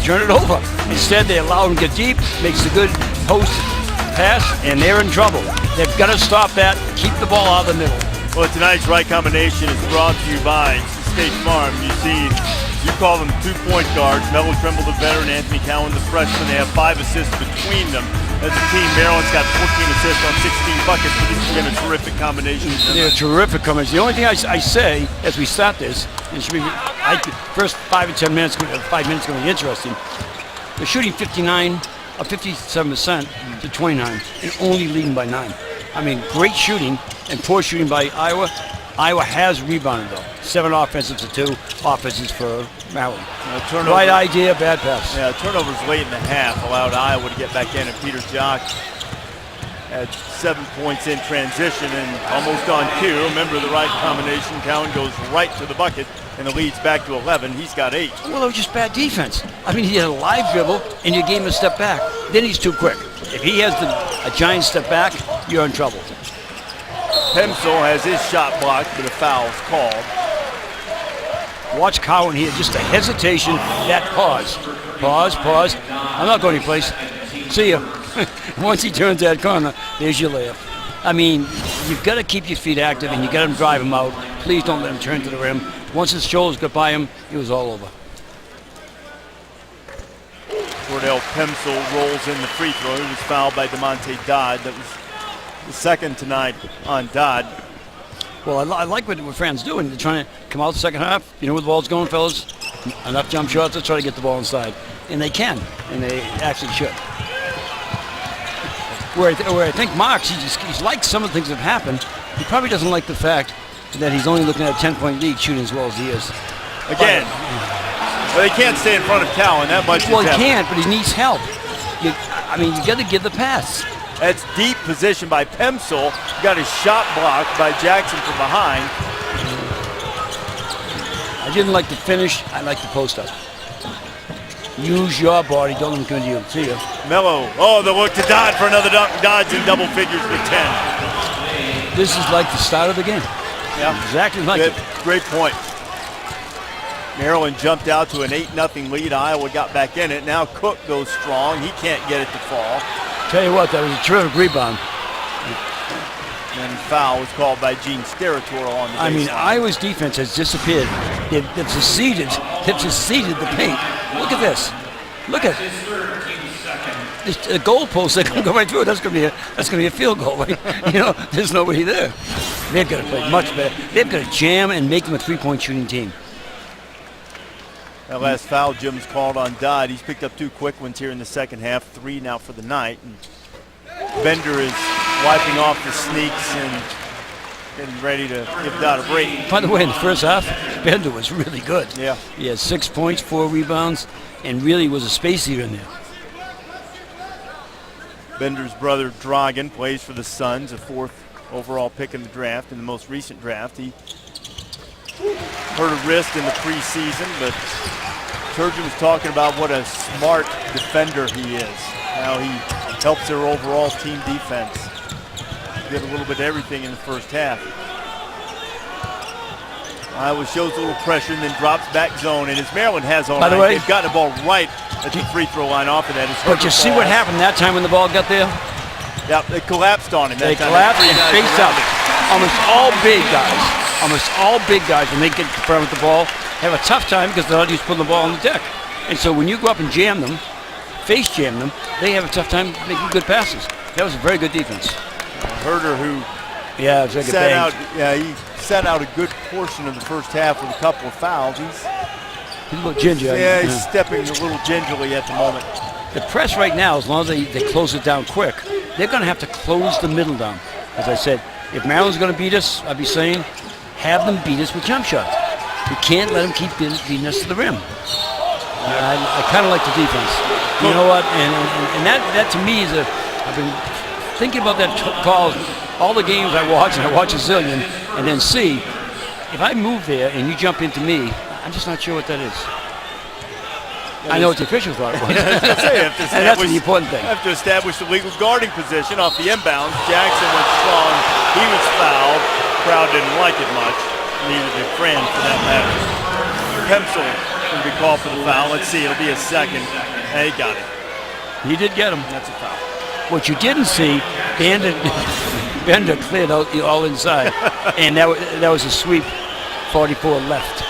turn it over. Instead, they allow him to get deep, makes a good post pass, and they're in trouble. They've got to stop that, keep the ball out of the middle. Well, tonight's right combination is brought to you by State Farm. You see, you call them 2-point guards. Mello Trimble, the veteran, Anthony Cowan, the freshman. They have 5 assists between them. As a team, Maryland's got 14 assists on 16 buckets, but this has been a terrific combination. They're a terrific combination. The only thing I say as we start this, it should be, first 5 or 10 minutes, 5 minutes going to be interesting. They're shooting 57% to 29, and only leading by 9. I mean, great shooting and poor shooting by Iowa. Iowa has rebounded, though. 7 offensives to 2 offenses for Maryland. Right idea, bad pass. Yeah, turnovers late in the half allowed Iowa to get back in, and Peter Jock had 7 points in transition and almost on cue. Remember the right combination. Cowan goes right to the bucket, and the lead's back to 11. He's got 8. Well, it was just bad defense. I mean, he had a live dribble, and you gave him a step back. Then he's too quick. If he has a giant step back, you're in trouble. Pemsel has his shot blocked, but a foul's called. Watch Cowan here, just a hesitation, that pause. Pause. I'm not going anyplace. See ya. Once he turns that corner, there's your layup. I mean, you've got to keep your feet active, and you've got to drive him out. Please don't let him turn to the rim. Once his shoulders got by him, it was all over. Cordell Pemsel rolls in the free throw. He was fouled by DeMonte Dodd. That was the second tonight on Dodd. Well, I like what fans doing. They're trying to come out the second half. You know where the ball's going, fellas? Enough jump shots. Let's try to get the ball inside. And they can, and they actually should. Where I think Marks, he's liked some of the things that have happened. He probably doesn't like the fact that he's only looking at a 10-point lead shooting as well as he is. Again, well, they can't stay in front of Cowan. That much Well, he can't, but he needs help. You got to give the pass. That's deep position by Pemsel. Got his shot blocked by Jackson from behind. I didn't like the finish. I like the post up. Use your body. Don't let them come to you. See ya. Mello. Oh, the look to Dodd for another dodge in double figures with 10. This is like the start of the game. Yeah. Exactly like it. Great point. Maryland jumped out to an 8-0 lead. Iowa got back in it. Now Cook goes strong. He can't get it to fall. Tell you what, that was a terrific rebound. And foul was called by Gene Steratore on the baseline. I mean, Iowa's defense has disappeared. They've seceded the paint. Look at this. Look at the goalpost. They're going to go right through it. That's going to be a field goal. Right? You know, there's nobody there. They've got to play much better. They've got to jam and make them a three-point shooting team. That last foul Jim's called on Dodd. He's picked up 2 quick ones here in the second half. 3 now for the night. And Bender is wiping off the sneaks and getting ready to give Dodd a break. By the way, in the first half, Bender was really good. Yeah. He had 6 points, 4 rebounds, and really was a space eater in there. Bender's brother Dragan plays for the Suns, a 4th overall pick in the draft. In the most recent draft, he hurt a wrist in the preseason, but Turgeon was talking about what a smart defender he is. How he helps their overall team defense. Did a little bit of everything in the first half. Iowa shows a little pressure and then drops back zone, and as Maryland has all By the night, way, they've gotten the ball right at the free throw line off of that. But you see what happened that time when the ball got there? Yeah, they collapsed on him. They collapsed and face up. Almost all big guys, when they get confronted with the ball, have a tough time because they're not used to putting the ball on the deck. And so when you go up and jam them, face jam them, they have a tough time making good passes. That was a very good defense. Herder, who he sat out a good portion of the first half with a couple of fouls. He's a little ginger. Yeah, he's stepping a little gingerly at the moment. The press right now, as long as they close it down quick, they're going to have to close the middle down. As I said, if Maryland's going to beat us, I'd be saying, have them beat us with jump shots. We can't let them keep beating us to the rim. I kind of like the defense. You know what? And that to me is I've been thinking about that call all the games I watch, and I watch a zillion, and then see, if I move there and you jump into me, I'm just not sure what that is. I know what the official thought it was. And that's the important thing. Have to establish the legal guarding position off the inbounds. Jackson went strong. He was fouled. Crowd didn't like it much. Neither did Fran, for that matter. Pemsel going to be called for the foul. Let's see. It'll be a second. He got it. He did get him. That's a foul. What you didn't see, Bender cleared out all inside, and that was a sweep. 44 left.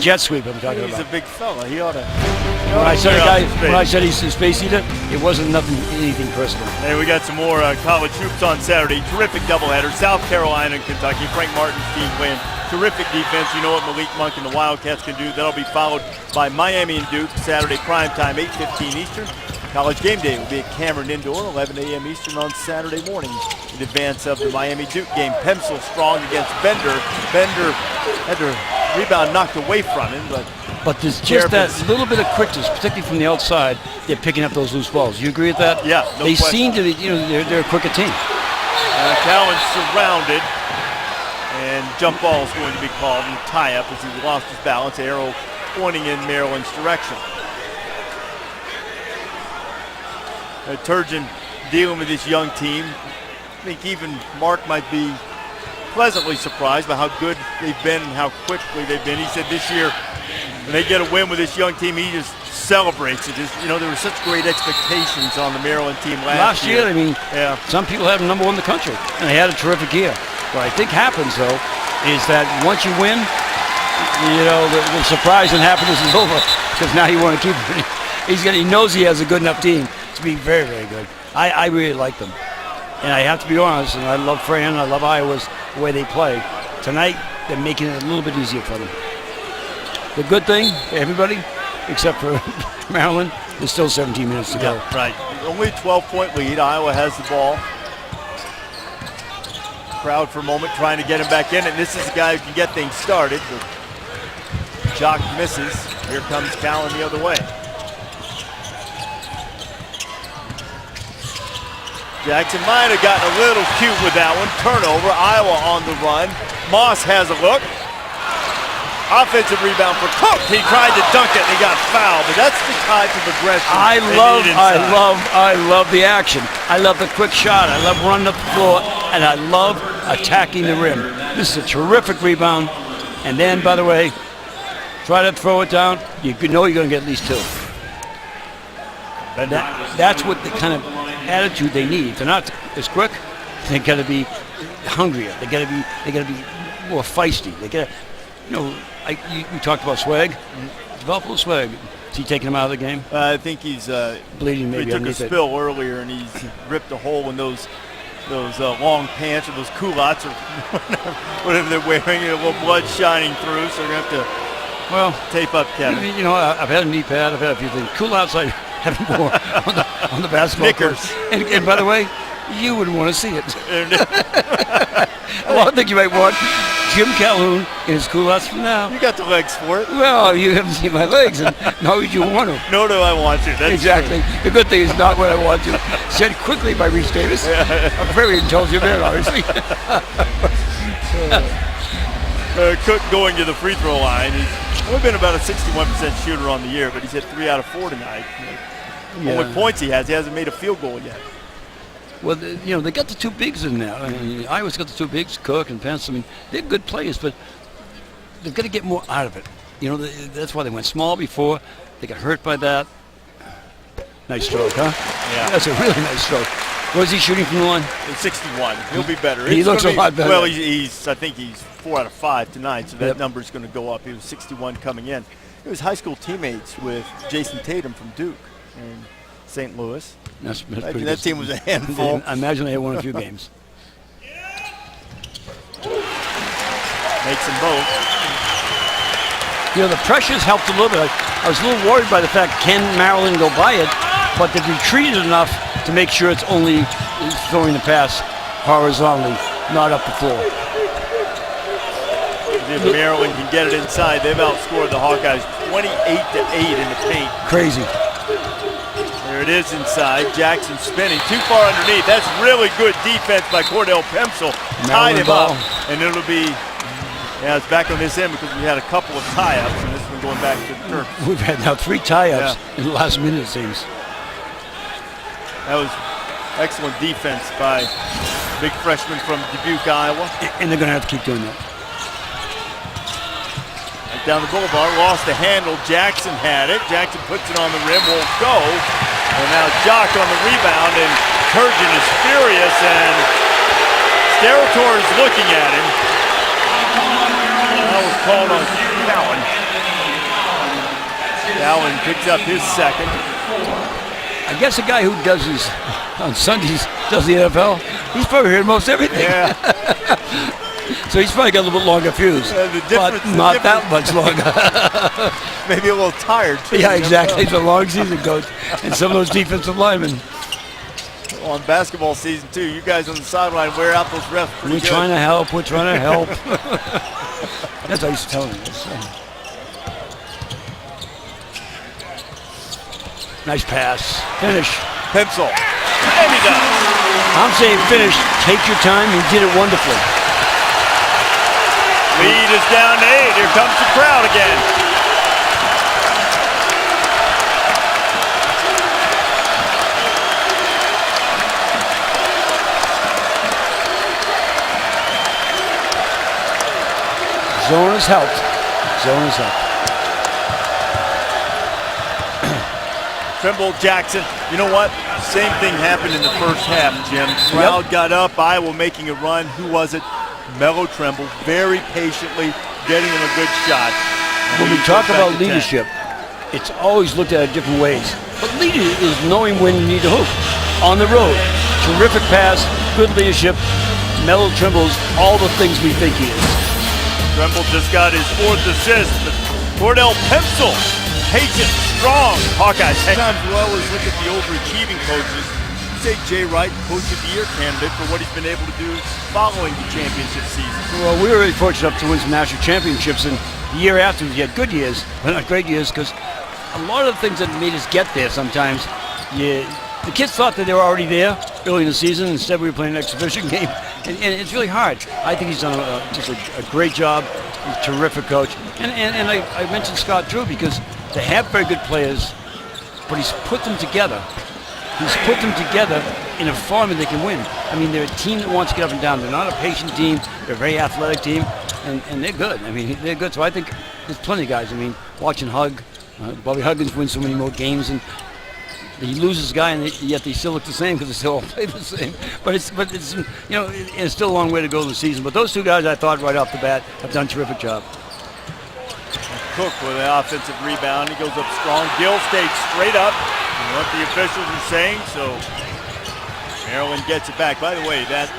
Jet sweep I'm talking about. He's a big fella. He ought to. When I said he's a space eater, it wasn't anything personal. Hey, we got some more college hoops on Saturday. Terrific doubleheader. South Carolina and Kentucky. Frank Martin's team playing terrific defense. You know what Malik Monk and the Wildcats can do. That'll be followed by Miami and Duke. Saturday primetime, 8:15 Eastern. College game day will be at Cameron Indoor, 11 a.m. Eastern on Saturday morning in advance of the Miami-Duke game. Pemsel strong against Bender. Bender had the rebound knocked away from him, but there's just that little bit of quickness, particularly from the outside. They're picking up those loose balls. You agree with that? Yeah. No they question. Seem to be, they're a quicker team. Cowan's surrounded, and jump ball is going to be called and tie up as he lost his balance. Arrow pointing in Maryland's direction. Turgeon dealing with this young team. I think even Mark might be pleasantly surprised by how good they've been and how quickly they've been. He said this year, when they get a win with this young team, he just celebrates it. There were such great expectations on the Maryland team last year. I mean, some people have them number 1 in the country, and they had a terrific year. What I think happens, though, is that once you win, the surprise and happiness is over, because now you want to keep it. He knows he has a good enough team to be very, very good. I really like them. And I have to be honest, and I love Fran, I love Iowa's the way they play. Tonight, they're making it a little bit easier for them. The good thing for everybody, except for Maryland, there's still 17 minutes to go. Yeah, right. Only a 12-point lead. Iowa has the ball. Crowd for a moment trying to get him back in, and this is the guy who can get things started. But Jock misses. Here comes Cowan the other way. Jackson might have gotten a little cute with that one. Turnover. Iowa on the run. Moss has a look. Offensive rebound for Cook. He tried to dunk it and he got fouled, but that's the type of aggression I they need inside. love the action. I love the quick shot. I love running up the floor, and I love attacking the rim. This is a terrific rebound. And then, by the way, try to throw it down. You know you're going to get at least 2. That's what the kind of attitude they need. If they're not as quick, they got to be hungrier. They got to be more feisty. They got to, we talked about swag. Develop a little swag. Is he taking him out of the game? I think he's bleeding. Maybe he took a spill earlier, and he's ripped a hole in those long pants or those culottes or whatever they're wearing. A little blood shining through, so they're gonna have to tape up Kevin. I've had a knee pad. I've had a few things. Culottes I haven't worn on the basketball court. And by the way, you wouldn't want to see it. Well, I think you might want Jim Calhoun in his culottes from now. You got the legs for it. Well, you haven't seen my legs, and now you want them. Nor do I want to. That's exactly. True. The good thing is not what I want to. Said quickly by Reese Davis. A very intelligent man, obviously. Cook going to the free throw line. He's only been about a 61% shooter on the year, but he's hit 3 out of 4 tonight. Only points he hasn't made a field goal yet. Well, they got the 2 bigs in there. I mean, Iowa's got the 2 bigs, Cook and Pence. I mean, they're good players, but they've got to get more out of it. That's why they went small before. They got hurt by that. Nice stroke, huh? Yeah. That's a really nice stroke. What is he shooting from the line? 61. He'll be better. He looks a lot better. Well, I think he's 4 out of 5 tonight, so that number's going to go up. He was 61 coming in. He was high school teammates with Jason Tatum from Duke in St. Louis. That's pretty that team was a handful. I imagine they won a few games. Makes them both. The pressure's helped a little bit. I was a little worried by the fact, can Maryland go by it? But they've retreated enough to make sure it's only throwing the pass horizontally, not up the floor. If Maryland can get it inside, they've outscored the Hawkeyes 28-8 in the paint. Crazy. There it is inside. Jackson spinning too far underneath. That's really good defense by Cordell Pemsel. Tied him up. And it'll be, it's back on this end because we had a couple of tie-ups, and this one going back to the Terps. We've had now 3 tie-ups in the last minute, it seems. That was excellent defense by big freshman from Dubuque, Iowa. And they're going to have to keep doing that. Right down the boulevard, lost the handle. Jackson had it. Jackson puts it on the rim, won't go. And now Jock on the rebound, and Turgeon is furious, and Sterator is looking at him. That was called on Cowan. Cowan picks up his second. I guess a guy who does his, on Sundays, does the NFL, he's probably heard most everything. Yeah. So he's probably got a little bit longer fuse, but not that much longer. Maybe a little tired, too. Yeah, exactly. It's a long season, Coach. And some of those defensive linemen. Well, on basketball season, too, you guys on the sideline wear out those refs pretty good. We're trying to help. That's what I used to tell him. Nice pass. Finish. Pencil. And he does. I'm saying finish. Take your time. He did it wonderfully. Lead is down to 8. Here comes the crowd again. Zone has helped. Trimble, Jackson. You know what? Same thing happened in the first half, Jim. Crowd got up. Iowa making a run. Who was it? Mello Trimble, very patiently getting him a good shot. When we talk about leadership, it's always looked at different ways. But leader is knowing when you need to hoop. On the road, terrific pass, good leadership. Mello Trimble's all the things we think he is. Trimble just got his 4th assist. Cordell Pemsel, patient, strong. Hawkeyes. Sometimes we always look at the overachieving coaches. Say Jay Wright, Coach of the Year candidate for what he's been able to do following the championship season. Well, we were really fortunate enough to win some national championships, and the year after we had good years, but not great years, because a lot of the things that made us get there sometimes, you the kids thought that they were already there early in the season. Instead, we were playing an exhibition game, and it's really hard. I think he's done just a great job. He's a terrific coach. And I mentioned Scott Drew because they have very good players, but he's put them together. He's put them together in a format they can win. I mean, they're a team that wants to get up and down. They're not a patient team. They're a very athletic team, and they're good. I mean, they're good. So I think there's plenty of guys. I mean, watching Bobby Huggins win so many more games, and he loses guy, and yet they still look the same because they still all play the same. But it's it's still a long way to go in the season. But those two guys, I thought right off the bat, have done a terrific job. Cook with an offensive rebound. He goes up strong. Gill stayed straight up. What the officials are saying, so Maryland gets it back. By the way, that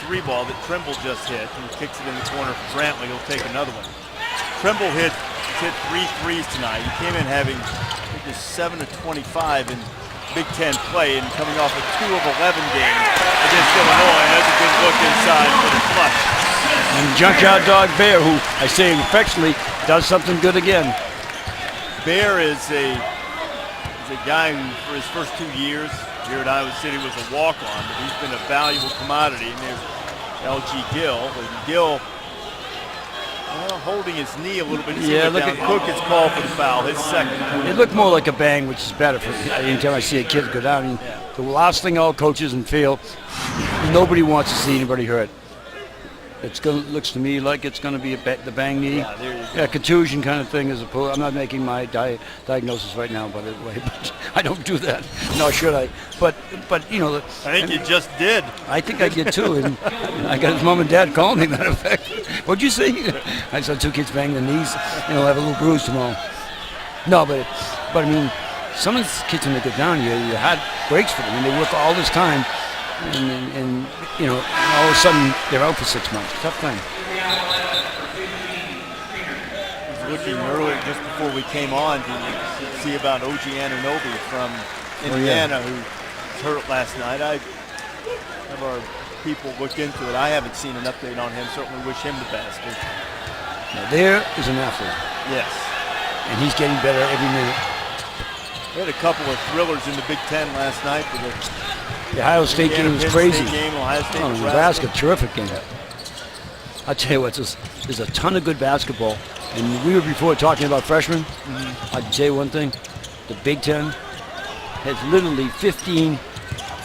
3-ball that Trimble just hit, and kicks it in the corner for Brantley, he'll take another one. Trimble hit 3 threes tonight. He came in having, I think it was 7 of 25 in Big Ten play, and coming off a 2 of 11 game against Illinois. That's a good look inside for the clutch. And Junkyard Dog Bear, who I say affectionately, does something good again. Bear is a guy who, for his first 2 years here at Iowa City, was a walk-on, but he's been a valuable commodity. And there's LG Gill. And Gill, holding his knee a little bit. Yeah, look at Cook is called for the foul, his second. It looked more like a bang, which is better for anytime I see a kid go down. And the last thing all coaches and feel, nobody wants to see anybody hurt. Looks to me like it's going to be the bang knee. Yeah, there you go. Contusion kind of thing. I'm not making my diagnosis right now, by the way, but I don't do that. Nor should I. But I think you just did. I think I did too, and I got his mom and dad calling me. Matter of fact, what'd you see? I saw 2 kids bang their knees, and they'll have a little bruise tomorrow. No, but I mean, some of these kids when they get down here, your heart breaks for them, and they work all this time. And all of a sudden they're out for 6 months. Tough thing. I was looking earlier just before we came on to see about OG Anunoby from Indiana, who was hurt last night. I have our people look into it. I haven't seen an update on him. Certainly wish him the best. Now there is an athlete. Yes. And he's getting better every minute. We had a couple of thrillers in the Big Ten last night. The Ohio State game was crazy. Ohio State, Nebraska, terrific game. I'll tell you what, there's a ton of good basketball. And we were before talking about freshmen. I'll tell you one thing. The Big Ten has literally 15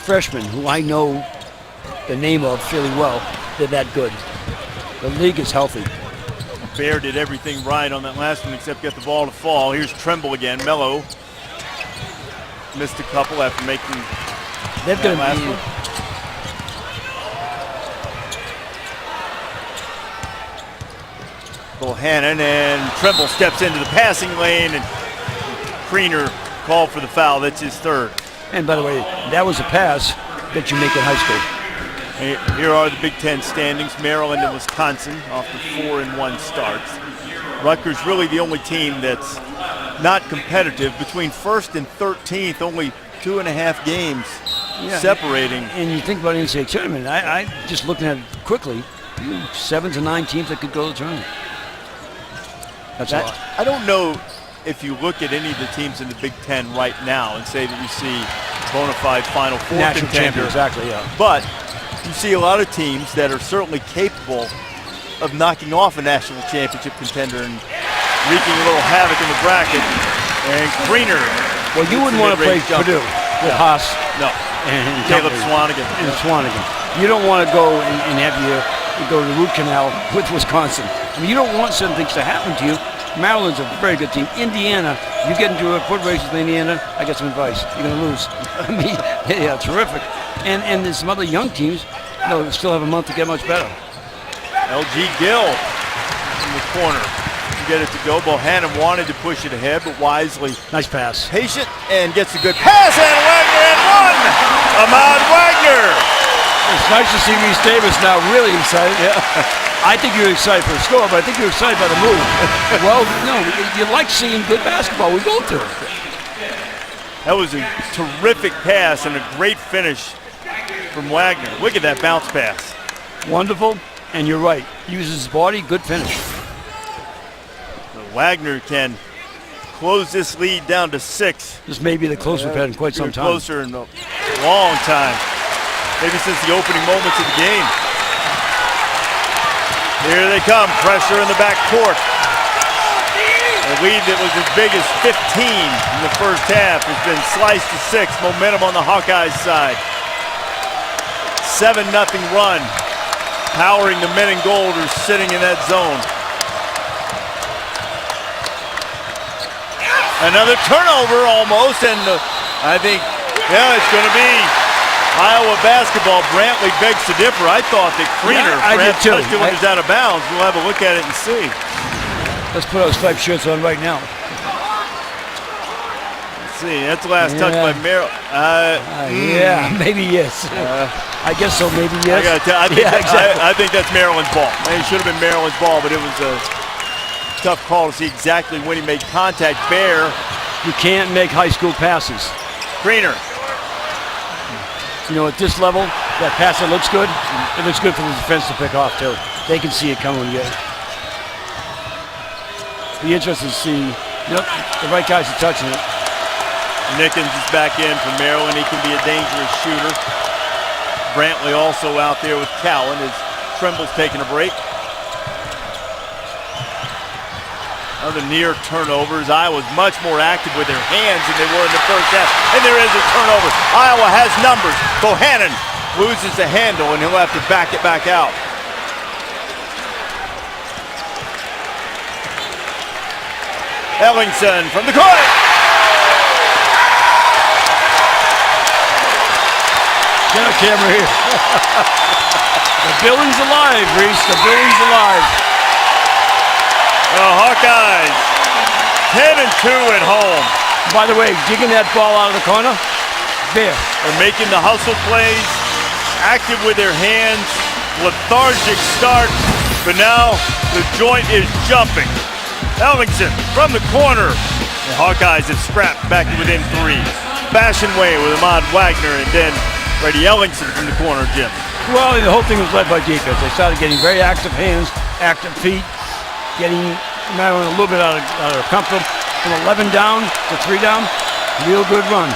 freshmen who I know the name of fairly well. They're that good. The league is healthy. Bear did everything right on that last one except get the ball to fall. Here's Trimble again. Mello missed a couple after making They're going to be. Bohannon, and Trimble steps into the passing lane, and Kriener called for the foul. That's his third. And by the way, that was a pass that you make in high school. Here are the Big Ten standings. Maryland and Wisconsin off the 4-1 starts. Rutgers really the only team that's not competitive. Between first and 13th, only 2.5 games separating. And you think about NCAA tournament, I just looking at it quickly, 7 to 9 teams that could go to the tournament. That's a lot. I don't know if you look at any of the teams in the Big Ten right now and say that you see bona fide Final Four national contender. Champion, exactly, yeah. But you see a lot of teams that are certainly capable of knocking off a national championship contender and wreaking a little havoc in the bracket. And Kriener. Well, you wouldn't want to play Purdue with Haas. No. And Caleb Swanigan. And Swanigan. You don't want to go and have you go to the root canal with Wisconsin. I mean, you don't want certain things to happen to you. Maryland's a very good team. Indiana, you get into a foot race with Indiana, I got some advice. You're going to lose. I mean, yeah, terrific. And there's some other young teams, still have a month to get much better. LG Gill in the corner to get it to go. Bohannon wanted to push it ahead, but wisely. Nice pass. Patient and gets a good pass, and Wagner and one. Ahmad Wagner. It's nice to see Reese Davis now really excited. Yeah. I think you're excited for the score, but I think you're excited by the move. Well, no, you like seeing good basketball. We go to it. That was a terrific pass and a great finish from Wagner. Look at that bounce pass. Wonderful, and you're right. Uses his body, good finish. So Wagner can close this lead down to 6. This may be the closest we've had in quite some time. Closer in a long time. Maybe since the opening moments of the game. Here they come, pressure in the back court. A lead that was as big as 15 in the first half has been sliced to 6. Momentum on the Hawkeyes side. 7-0 run. Powering the men in gold who are sitting in that zone. Another turnover almost, and I think, it's going to be Iowa basketball. Brantley begs to differ. I thought that Kriener perhaps touched it when he was out of bounds. We'll have a look at it and see. Let's put our striped shirts on right now. Let's see. That's the last touch by Merrill. Yeah, maybe yes. I guess so, maybe yes. I gotta tell, I think that's Maryland's ball. It should have been Maryland's ball, but it was a tough call to see exactly when he made contact. Bear. You can't make high school passes. Kriener. You know, at this level, that pass that looks good, it looks good for the defense to pick off, too. They can see it coming. Be interested to see the right guys are touching it. Nickens is back in for Maryland. He can be a dangerous shooter. Brantley also out there with Cowan as Trimble's taking a break. Other near turnovers. Iowa's much more active with their hands than they were in the first half. And there is a turnover. Iowa has numbers. Bohannon loses the handle and he'll have to back it back out. Ellingson from the court. Get a camera here. The building's alive, Reese. The building's alive. The Hawkeyes 10-2 at home. By the way, digging that ball out of the corner, Bear. They're making the hustle plays, active with their hands, lethargic start, but now the joint is jumping. Ellingson from the corner. The Hawkeyes have scrapped back to within 3. Fashion way with Ahmad Wagner and then Brady Ellingson from the corner, Jim. Well, the whole thing was led by defense. They started getting very active hands, active feet, getting Maryland a little bit out of comfort. From 11 down to 3 down, real good run.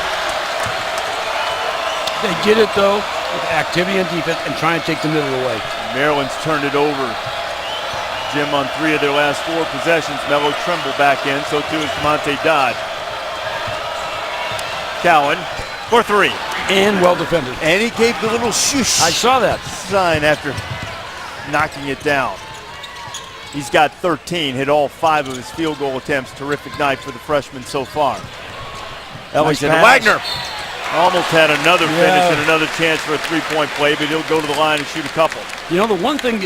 They did it, though, with activity and defense and trying to take the middle away. Maryland's turned it over, Jim, on 3 of their last 4 possessions. Mello Trimble back in, so too is Monte Dodd. Cowan for 3. And well defended. And he gave the little shoosh. I saw that sign after knocking it down. He's got 13, hit all 5 of his field goal attempts. Terrific night for the freshman so far. Ellingson, Wagner almost had another finish and another chance for a 3-point play, but he'll go to the line and shoot a couple. You know, the one thing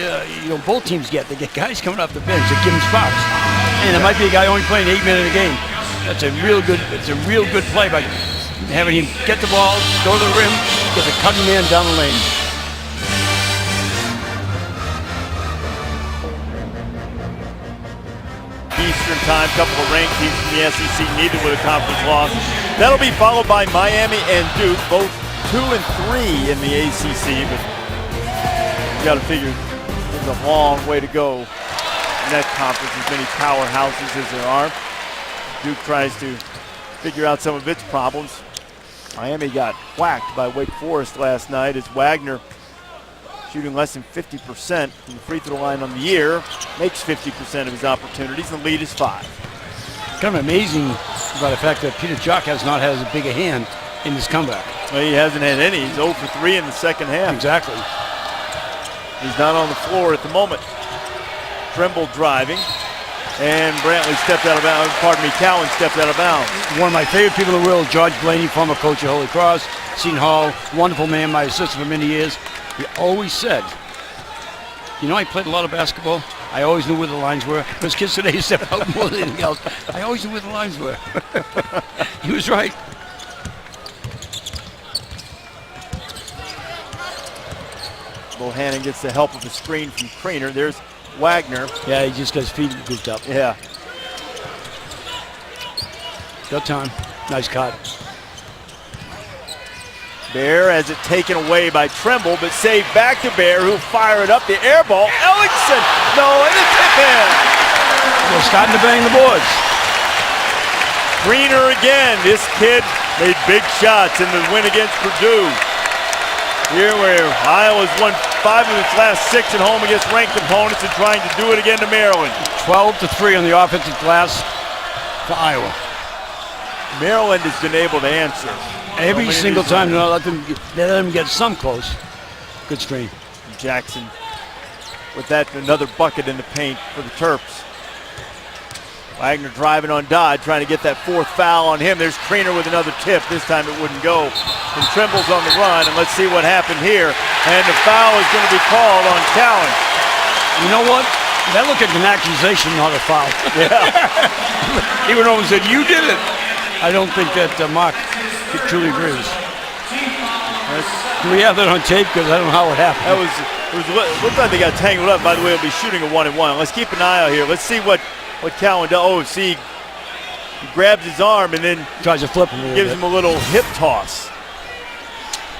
both teams get, they get guys coming off the bench that give them spots. And it might be a guy only playing 8 minutes a game. It's a real good play by having him get the ball, go to the rim, get the cutting man down the lane. Eastern time, couple of ranked teams from the SEC, neither with a conference loss. That'll be followed by Miami and Duke, both 2 and 3 in the ACC, but you got to figure there's a long way to go in that conference, as many powerhouses as there are. Duke tries to figure out some of its problems. Miami got whacked by Wake Forest last night as Wagner, shooting less than 50% from the free throw line on the year, makes 50% of his opportunities, and the lead is 5. Kind of amazing about the fact that Peter Jock has not had as big a hand in this comeback. Well, he hasn't had any. He's 0 for 3 in the second half. Exactly. He's not on the floor at the moment. Trimble driving, and Brantley stepped out of bounds. Pardon me, Cowan stepped out of bounds. One of my favorite people in the world, George Blaney, former coach at Holy Cross, Seton Hall, wonderful man, my assistant for many years. He always said, I played a lot of basketball. I always knew where the lines were. Because kids today step out more than anything else. I always knew where the lines were. He was right. Bohannon gets the help of a screen from Kriener. There's Wagner. Yeah, he just got his feet goofed up. Yeah. Good time. Nice cut. Bear has it taken away by Trimble, but saved back to Bear, who fired up the air ball. Ellingson, no, and the tip in. They're starting to bang the boards. Greener again. This kid made big shots in the win against Purdue. Here where Iowa's won 5 of its last 6 at home against ranked opponents and trying to do it again to Maryland. 12-3 on the offensive glass for Iowa. Maryland has been able to answer. Every single time, let them get some close. Good screen. Jackson with that, another bucket in the paint for the Terps. Wagner driving on Dodd, trying to get that 4th foul on him. There's Kriener with another tip. This time it wouldn't go. And Trimble's on the run, and let's see what happened here. And the foul is going to be called on Cowan. You know what? That looked like an accusation, not a foul. Yeah. Even though he said, you did it. I don't think that Mark truly agrees. Do we have that on tape? Because I don't know how it happened. It looked like they got tangled up. By the way, it'll be shooting a 1-and-1. Let's keep an eye out here. Let's see what Cowan does. Oh, see, he grabs his arm and then tries to flip him. Gives him a little hip toss.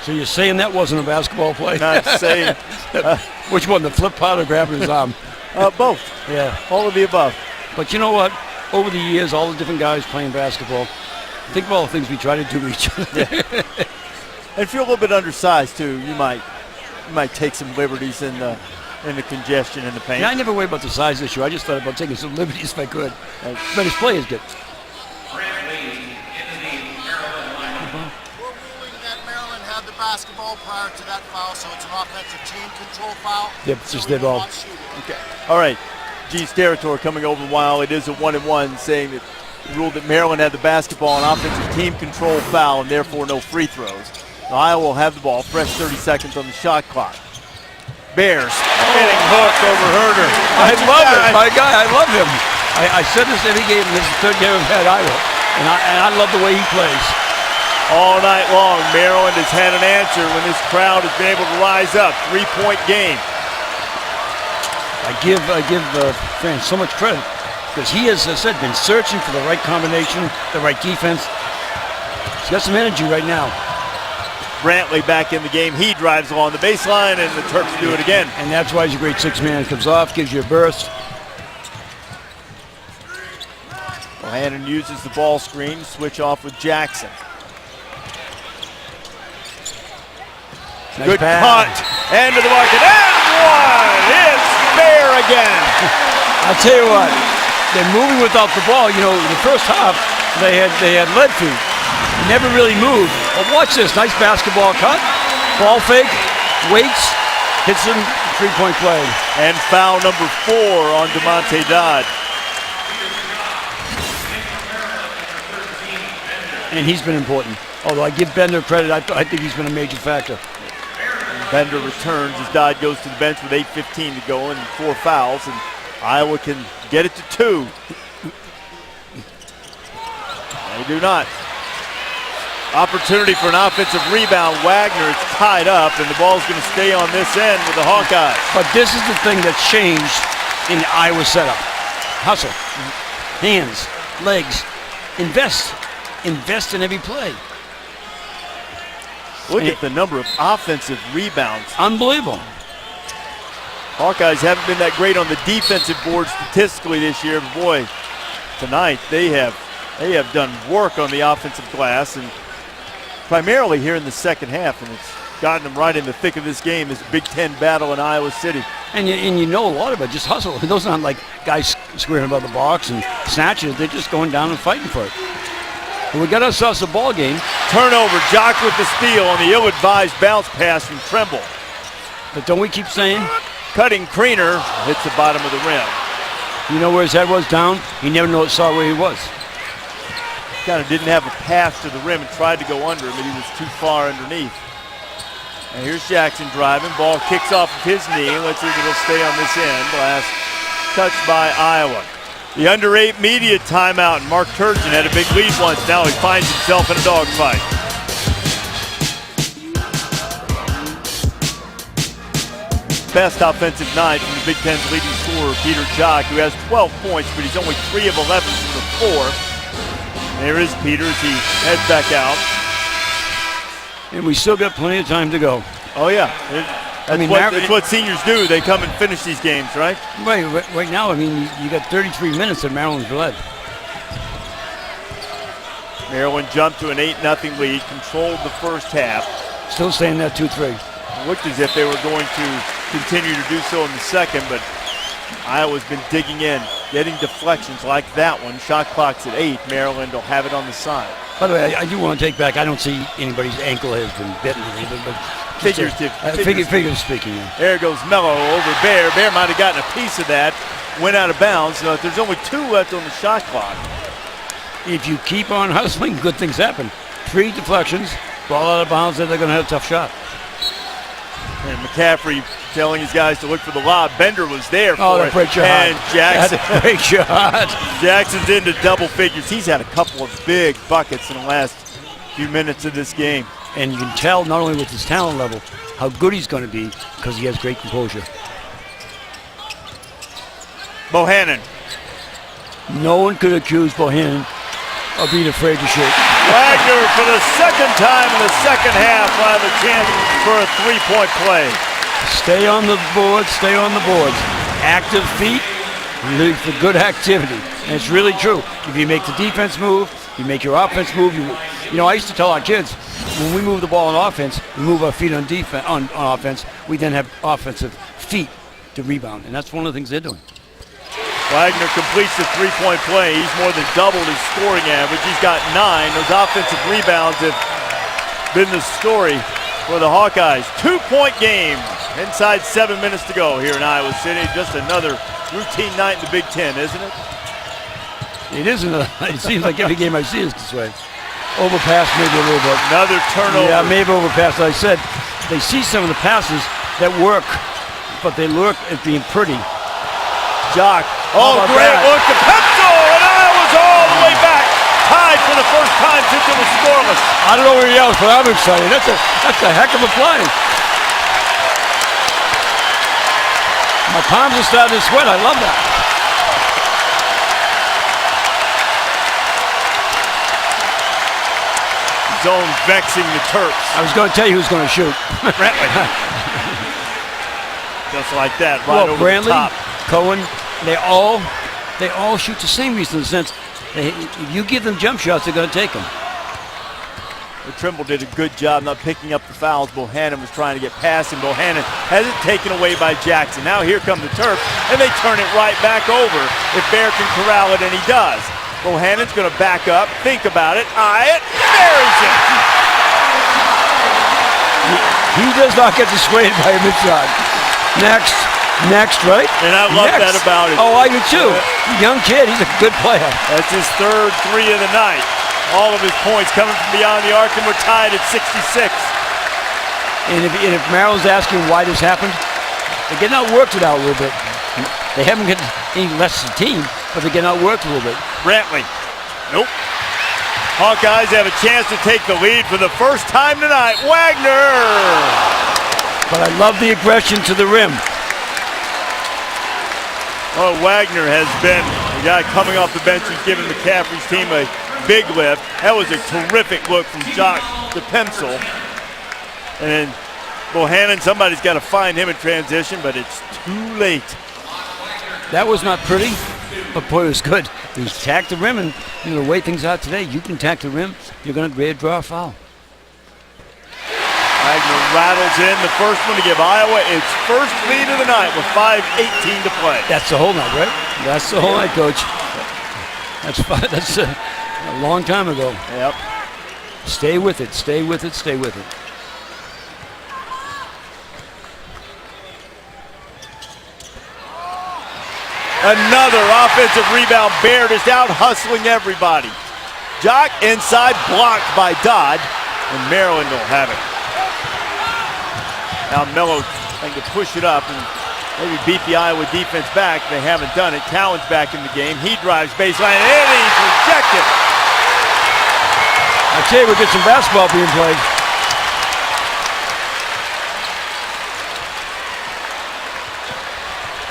So you're saying that wasn't a basketball play? Not saying. Which one, the flip part or grabbing his arm? Both. Yeah. All of the above. But you know what? Over the years, all the different guys playing basketball, think of all the things we try to do to each other. Yeah. And if you're a little bit undersized too, you might take some liberties in the congestion in the paint. Yeah, I never worried about the size issue. I just thought about taking some liberties if I could. But his play is good. We're ruling that Maryland had the basketball prior to that foul, so it's an offensive team control foul. Yep, just did all. Okay. All right. G's territory coming over while it is a 1-and-1, saying that ruled that Maryland had the basketball and offensive team control foul and therefore no free throws. Now Iowa will have the ball, fresh 30 seconds on the shot clock. Bears spinning hook over Herder. I love it, my guy. I love him. I said this every game. This is the third game I've had Iowa, and I love the way he plays. All night long, Maryland has had an answer when this crowd has been able to rise up. 3-point game. I give fans so much credit because he has, as I said, been searching for the right combination, the right defense. He's got some energy right now. Brantley back in the game. He drives along the baseline, and the Terps do it again. And that's why he's a great 6-man. Comes off, gives you a burst. Bohannon uses the ball screen, switch off with Jackson. Nice Good pass. punt. End of the bucket. And one. It's fair again. I'll tell you what, they're moving without the ball. You know, the first half, they had lead feet. Never really moved. But watch this, nice basketball cut. Ball fake, waits, hits him, 3-point play. And foul number 4 on DeMonte Dodd. And he's been important. Although I give Bender credit, I think he's been a major factor. Bender returns as Dodd goes to the bench with 8:15 to go and 4 fouls, and Iowa can get it to 2. They do not. Opportunity for an offensive rebound. Wagner is tied up, and the ball's going to stay on this end with the Hawkeyes. But this is the thing that's changed in the Iowa setup. Hustle, hands, legs, invest in every play. Look at the number of offensive rebounds. Unbelievable. Hawkeyes haven't been that great on the defensive board statistically this year, but boy, tonight they have done work on the offensive glass, and primarily here in the second half, and it's gotten them right in the thick of this game, this Big Ten battle in Iowa City. And you know a lot about just hustle. Those aren't like guys squaring above the box and snatching it. They're just going down and fighting for it. But we got ourselves a ball game. Turnover, Jock with the steal on the ill-advised bounce pass from Trimble. But don't we keep saying? Cutting Kriener hits the bottom of the rim. You know where his head was down? He never saw where he was. Kind of didn't have a pass to the rim and tried to go under him, but he was too far underneath. And here's Jackson driving. Ball kicks off of his knee. Let's see if it'll stay on this end. Last touch by Iowa. The under 8 media timeout. Mark Turgeon had a big lead once. Now he finds himself in a dogfight. Best offensive night from the Big Ten's leading scorer, Peter Jock, who has 12 points, but he's only 3 of 11 from the floor. There is Peter as he heads back out. And we still got plenty of time to go. Oh, yeah. That's what seniors do. They come and finish these games, right? Right now, I mean, you got 33 minutes and Maryland's led. Maryland jumped to an 8-0 lead, controlled the first half. Still staying there 2-3. Looked as if they were going to continue to do so in the second, but Iowa's been digging in, getting deflections like that one. Shot clock's at 8. Maryland will have it on the side. By the way, I do want to take back, I don't see anybody's ankle has been bitten, but figurative speaking. There goes Mello over Bear. Bear might have gotten a piece of that, went out of bounds. There's only 2 left on the shot clock. If you keep on hustling, good things happen. 3 deflections, ball out of bounds, then they're going to have a tough shot. And McCaffrey telling his guys to look for the lob. Bender was there for it. Great shot. And Jackson. Great shot. Jackson's into double figures. He's had a couple of big buckets in the last few minutes of this game. And you can tell not only with his talent level how good he's going to be because he has great composure. Bohannon. No one could accuse Bohannon of being afraid to shoot. Wagner for the second time in the second half will have a chance for a 3-point play. Stay on the board, stay on the boards. Active feet lead for good activity. And it's really true. If you make the defense move, you make your offense move. You know, I used to tell our kids, when we move the ball on offense, we move our feet on defense. On offense, we then have offensive feet to rebound. And that's one of the things they're doing. Wagner completes the 3-point play. He's more than doubled his scoring average. He's got 9. Those offensive rebounds have been the story for the Hawkeyes. 2-point game. Inside 7 minutes to go here in Iowa City. Just another routine night in the Big Ten, isn't it? It isn't. It seems like every game I see is this way. Overpass maybe a little bit. Another turnover. Yeah, maybe overpass. Like I said, they see some of the passes that work, but they lurk at being pretty. Jock. Oh, great look to Pencil, and Iowa's all the way back. Tied for the first time since it was scoreless. I don't know where he else, but I'm excited. That's a heck of a play. My palms are starting to sweat. I love that. Zone vexing the Terps. I was going to tell you who's going to shoot. Brantley. Just like that, right over Brantley, the top. Cohen, they all shoot the same reason in the sense if you give them jump shots, they're going to take them. Trimble did a good job not picking up the fouls. Bohannon was trying to get past him. Bohannon has it taken away by Jackson. Now here come the Terps, and they turn it right back over if Bear can corral it, and he does. Bohannon's going to back up, think about it, eye it, buries it. He does not get dissuaded by a mid-shot. Next, right? And I love that about it. Oh, I do too. Young kid, he's a good player. That's his 3rd 3 of the night. All of his points coming from beyond the arc, and we're tied at 66. And if Maryland's asking why this happened, they're getting outworked it out a little bit. They haven't gotten any less as a team, but they're getting outworked a little bit. Brantley. Nope. Hawkeyes have a chance to take the lead for the first time tonight. Wagner! But I love the aggression to the rim. Well, Wagner has been the guy coming off the bench who's given McCaffrey's team a big lift. That was a terrific look from Jock to Pencil. And Bohannon, somebody's got to find him in transition, but it's too late. That was not pretty, but boy, it was good. He tacked the rim, and you know, the way things are today, you can tack the rim, you're going to draw a foul. Wagner rattles in the first one to give Iowa its first lead of the night with 5:18 to play. That's the whole night, right? That's the whole night, Coach. That's a long time ago. Yep. Stay with it, stay with it, stay with it. Another offensive rebound. Bear just out hustling everybody. Jock inside, blocked by Dodd, and Maryland will have it. Now Mello trying to push it up and maybe beat the Iowa defense back. They haven't done it. Cowan's back in the game. He drives baseline, and he's rejected. I tell you, we'll get some basketball being played.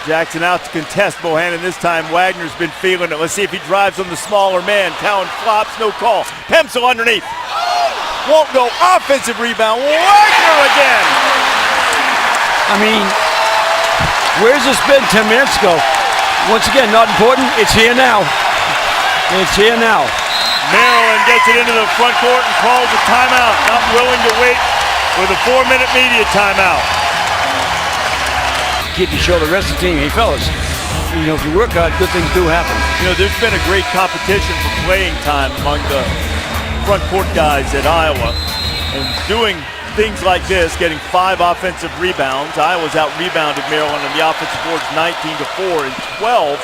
Jackson out to contest Bohannon this time. Wagner's been feeling it. Let's see if he drives on the smaller man. Cowan flops, no call. Pencil underneath. Won't go. Offensive rebound. Wagner again. I mean, where's this been 10 minutes ago? Once again, not important. It's here now. It's here now. Maryland gets it into the front court and calls a timeout. Not willing to wait for the 4-minute media timeout. Kid to show the rest of the team, hey fellas, you know, if you work hard, good things do happen. You know, there's been a great competition for playing time among the front court guys at Iowa. And doing things like this, getting 5 offensive rebounds. Iowa's out-rebounded Maryland on the offensive boards 19-4, and 12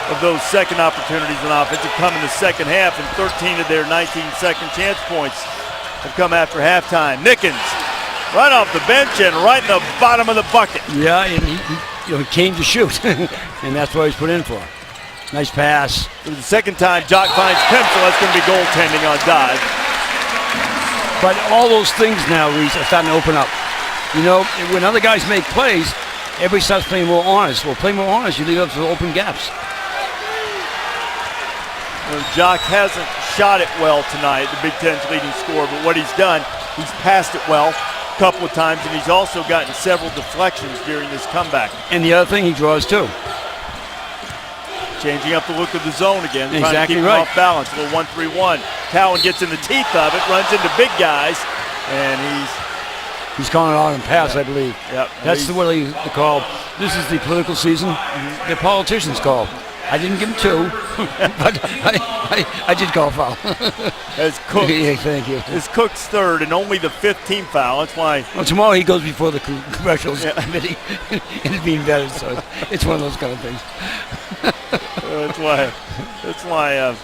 of those second opportunities on offense have come in the second half, and 13 of their 19 second chance points have come after halftime. Nickens right off the bench and right in the bottom of the bucket. Yeah, and he came to shoot, and that's what he's put in for. Nice pass. For the second time, Jock finds Pimsel. That's going to be goaltending on dive. But all those things now, Reese, are starting to open up. You know, when other guys make plays, everybody starts playing more honest. Well, play more honest, you leave up to open gaps. Well, Jock hasn't shot it well tonight, the Big Ten's leading scorer, but what he's done, he's passed it well a couple of times, and he's also gotten several deflections during this comeback. And the other thing, he draws too. Changing up the look of the zone again, exactly trying to keep right. him off balance. A little 1-3-1. Cowan gets in the teeth of it, runs into big guys, and he's calling it on and pass, I believe. Yep. That's what they call. This is the political season. The politicians call. I didn't give him 2, but I did call a foul. As Cook, yeah, thank you. It's Cook's third and only the 15th foul. That's why. Well, tomorrow he goes before the commercials committee and it's being vetted, so it's one of those kind of things. That's why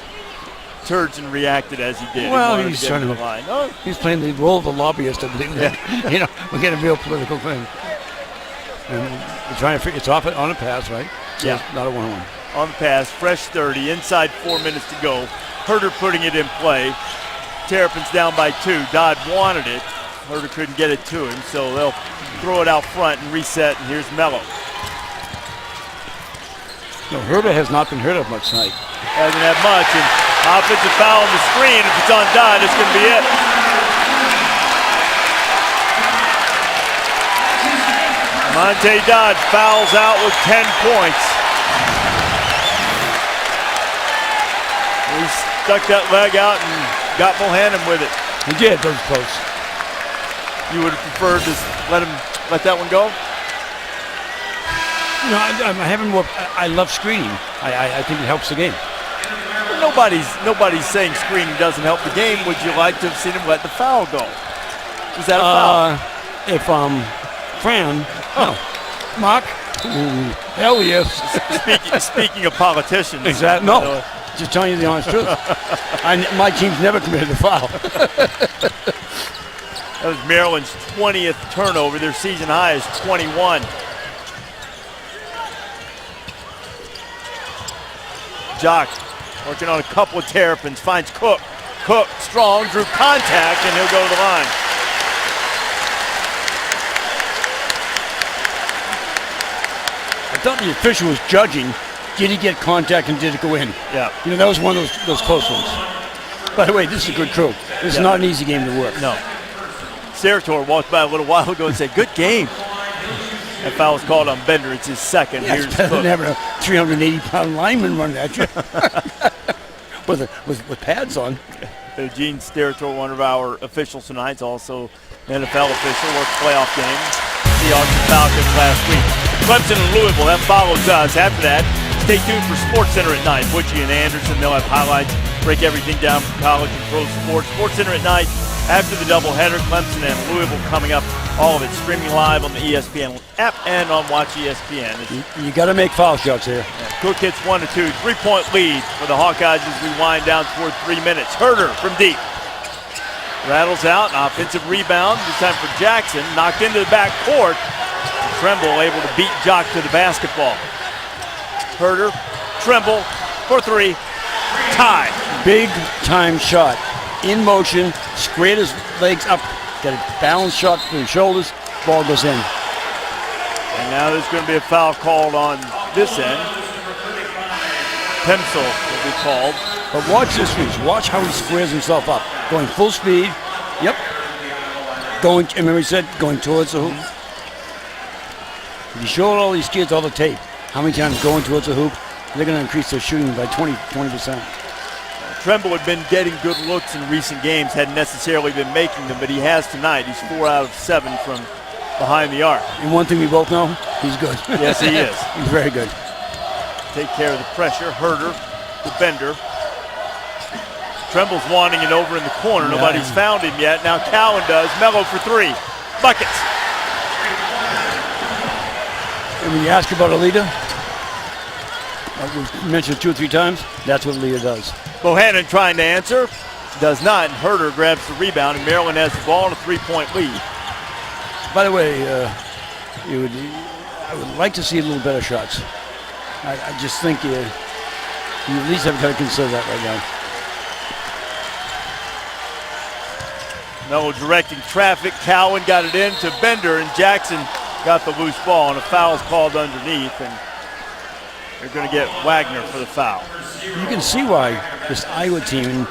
Turgeon reacted as he did. Well, he's trying to line. Oh. He's playing the role of a lobbyist, I believe. Yeah. You know, we're getting a real political thing. And we're trying to figure it's off on a pass, right? So yeah. It's not a 1-on-1. On the pass, fresh 30, inside 4 minutes to go. Herter putting it in play. Terrapins down by 2. Dodd wanted it. Herter couldn't get it to him, so they'll throw it out front and reset, and here's Mello. No, Herter has not been hurt of much tonight. Hasn't had much, and offensive foul on the screen. If it's on Dodd, it's going to be it. Monte Dodd fouls out with 10 points. He stuck that leg out and got Bohannon with it. He did, those close. You would have preferred to let that one go? No, I'm having more. I love screening. I think it helps the game. Nobody's saying screening doesn't help the game. Would you like to have seen him let the foul go? Was that a foul? If Fran, no. Mark, hell yes. Speaking of politicians. Exactly. No. Just telling you the honest truth. My team's never committed a foul. That was Maryland's 20th turnover. Their season high is 21. Jock working on a couple of Terrapins, finds Cook. Cook, strong, drew contact, and he'll go to the line. I thought the official was judging. Did he get contact and did it go in? Yeah. You know, that was one of those close ones. By the way, this is a good crew. This is not an easy game to work. No. Sarator walked by a little while ago and said, good game. That foul was called on Bender. It's his second. Yeah, Here's it's better Cook. than having a 380-pound lineman running at you with pads on. Gene Sarator, one of our officials tonight, is also an NFL official, worked playoff games. Seahawks and Falcons last week. Clemson and Louisville, that follows us. After that, stay tuned for SportsCenter at 9. Butchie and Anderson, they'll have highlights, break everything down from college and pro sports. SportsCenter at 9 after the doubleheader. Clemson and Louisville coming up. All of it streaming live on the ESPN app and on Watch ESPN. You got to make foul shots here. Cook hits 1 to 2. 3-point lead for the Hawkeyes as we wind down toward 3 minutes. Herter from deep. Rattles out, an offensive rebound, this time for Jackson. Knocked into the back court. Tremble able to beat Jock to the basketball. Herter, Tremble for 3. Tie. Big time shot. In motion, squared his legs up, got a balanced shot through his shoulders, ball goes in. And now there's going to be a foul called on this end. Pimsel will be called. But watch this, Reese. Watch how he squares himself up. Going full speed. Yep. Going, remember he said, going towards the hoop. If you show all these kids all the tape, how many times going towards the hoop, they're going to increase their shooting by 20%. Tremble had been getting good looks in recent games, hadn't necessarily been making them, but he has tonight. He's 4 out of 7 from behind the arc. And one thing we both know, he's good. Yes, he is. He's very good. Take care of the pressure. Herder, the bender. Tremble's wanting it over in the corner. Yeah. Nobody's found him yet. Now Cowan does. Mello for 3. Buckets. And when you ask about a leader, we've mentioned it 2 or 3 times, that's what a leader does. Bohannon trying to answer. Does not. And Herder grabs the rebound, and Maryland has the ball and a 3-point lead. By the way, I would like to see a little better shots. I just think you at least have got to consider that right now. Mello directing traffic. Cowan got it in to Bender, and Jackson got the loose ball, and a foul's called underneath, and they're going to get Wagner for the foul. You can see why this Iowa team, and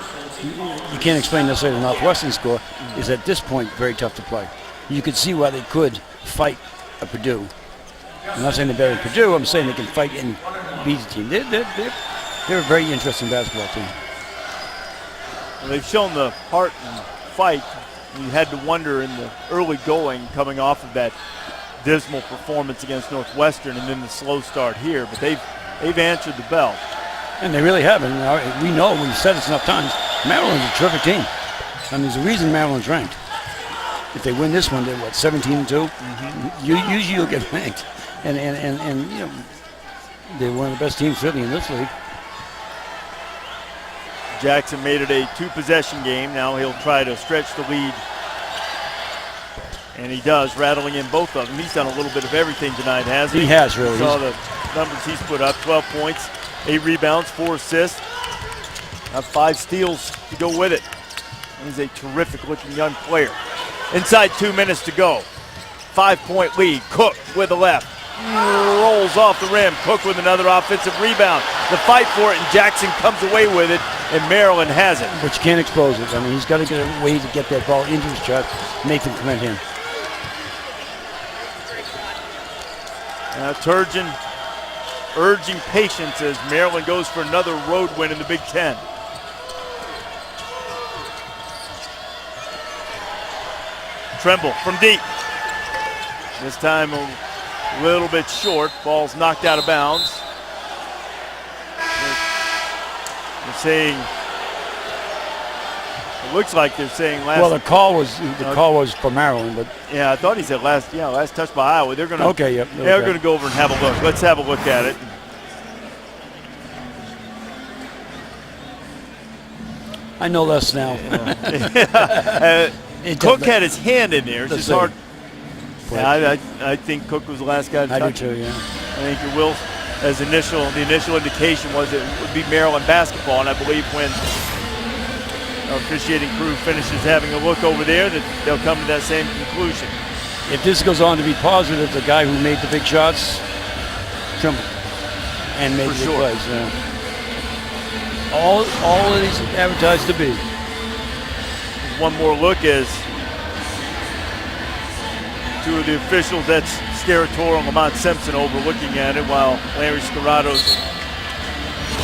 you can't explain necessarily the Northwestern score, is at this point very tough to play. You could see why they could fight a Purdue. I'm not saying they're better than Purdue, I'm saying they can fight and beat the team. They're a very interesting basketball team. Well, they've shown the heart and fight. You had to wonder in the early going, coming off of that dismal performance against Northwestern and then the slow start here, but they've answered the bell. And they really have. And we know, we've said this enough times, Maryland's a terrific team. I mean, there's a reason Maryland's ranked. If they win this one, they're 17-2? Mm-hmm. Usually you'll get ranked. And you know, they're one of the best teams certainly in this league. Jackson made it a 2-possession game. Now he'll try to stretch the lead. And he does, rattling in both of them. He's done a little bit of everything tonight, hasn't he? He has, really. Saw the numbers he's put up, 12 points, 8 rebounds, 4 assists. Got 5 steals to go with it. He's a terrific-looking young player. Inside 2 minutes to go. 5-point lead. Cook with the left. Rolls off the rim. Cook with another offensive rebound. The fight for it, and Jackson comes away with it, and Maryland has it. But you can't expose it. I mean, he's got to get a way to get that ball into his shot. Nathan Clement in. Turgeon urging patience as Maryland goes for another road win in the Big Ten. Tremble from deep. This time a little bit short. Ball's knocked out of bounds. They're saying, it looks like they're saying last. Well, the call was for Maryland, but yeah, I thought he said last touch by Iowa. They're going to okay, yep. They're going to go over and have a look. Let's have a look at it. I know less now. Cook had his hand in there. It's just hard. Yeah, I think Cook was the last guy to touch I do too, it. yeah. I think it will, as the initial indication was it would be Maryland basketball, and I believe when our officiating crew finishes having a look over there that they'll come to that same conclusion. If this goes on to be positive, the guy who made the big shots, Tremble, and made the big plays. Yeah. All that he's advertised to be. One more look as two of the officials, that's Scaratore and Lamont Simpson, overlooking at it while Larry Scarado's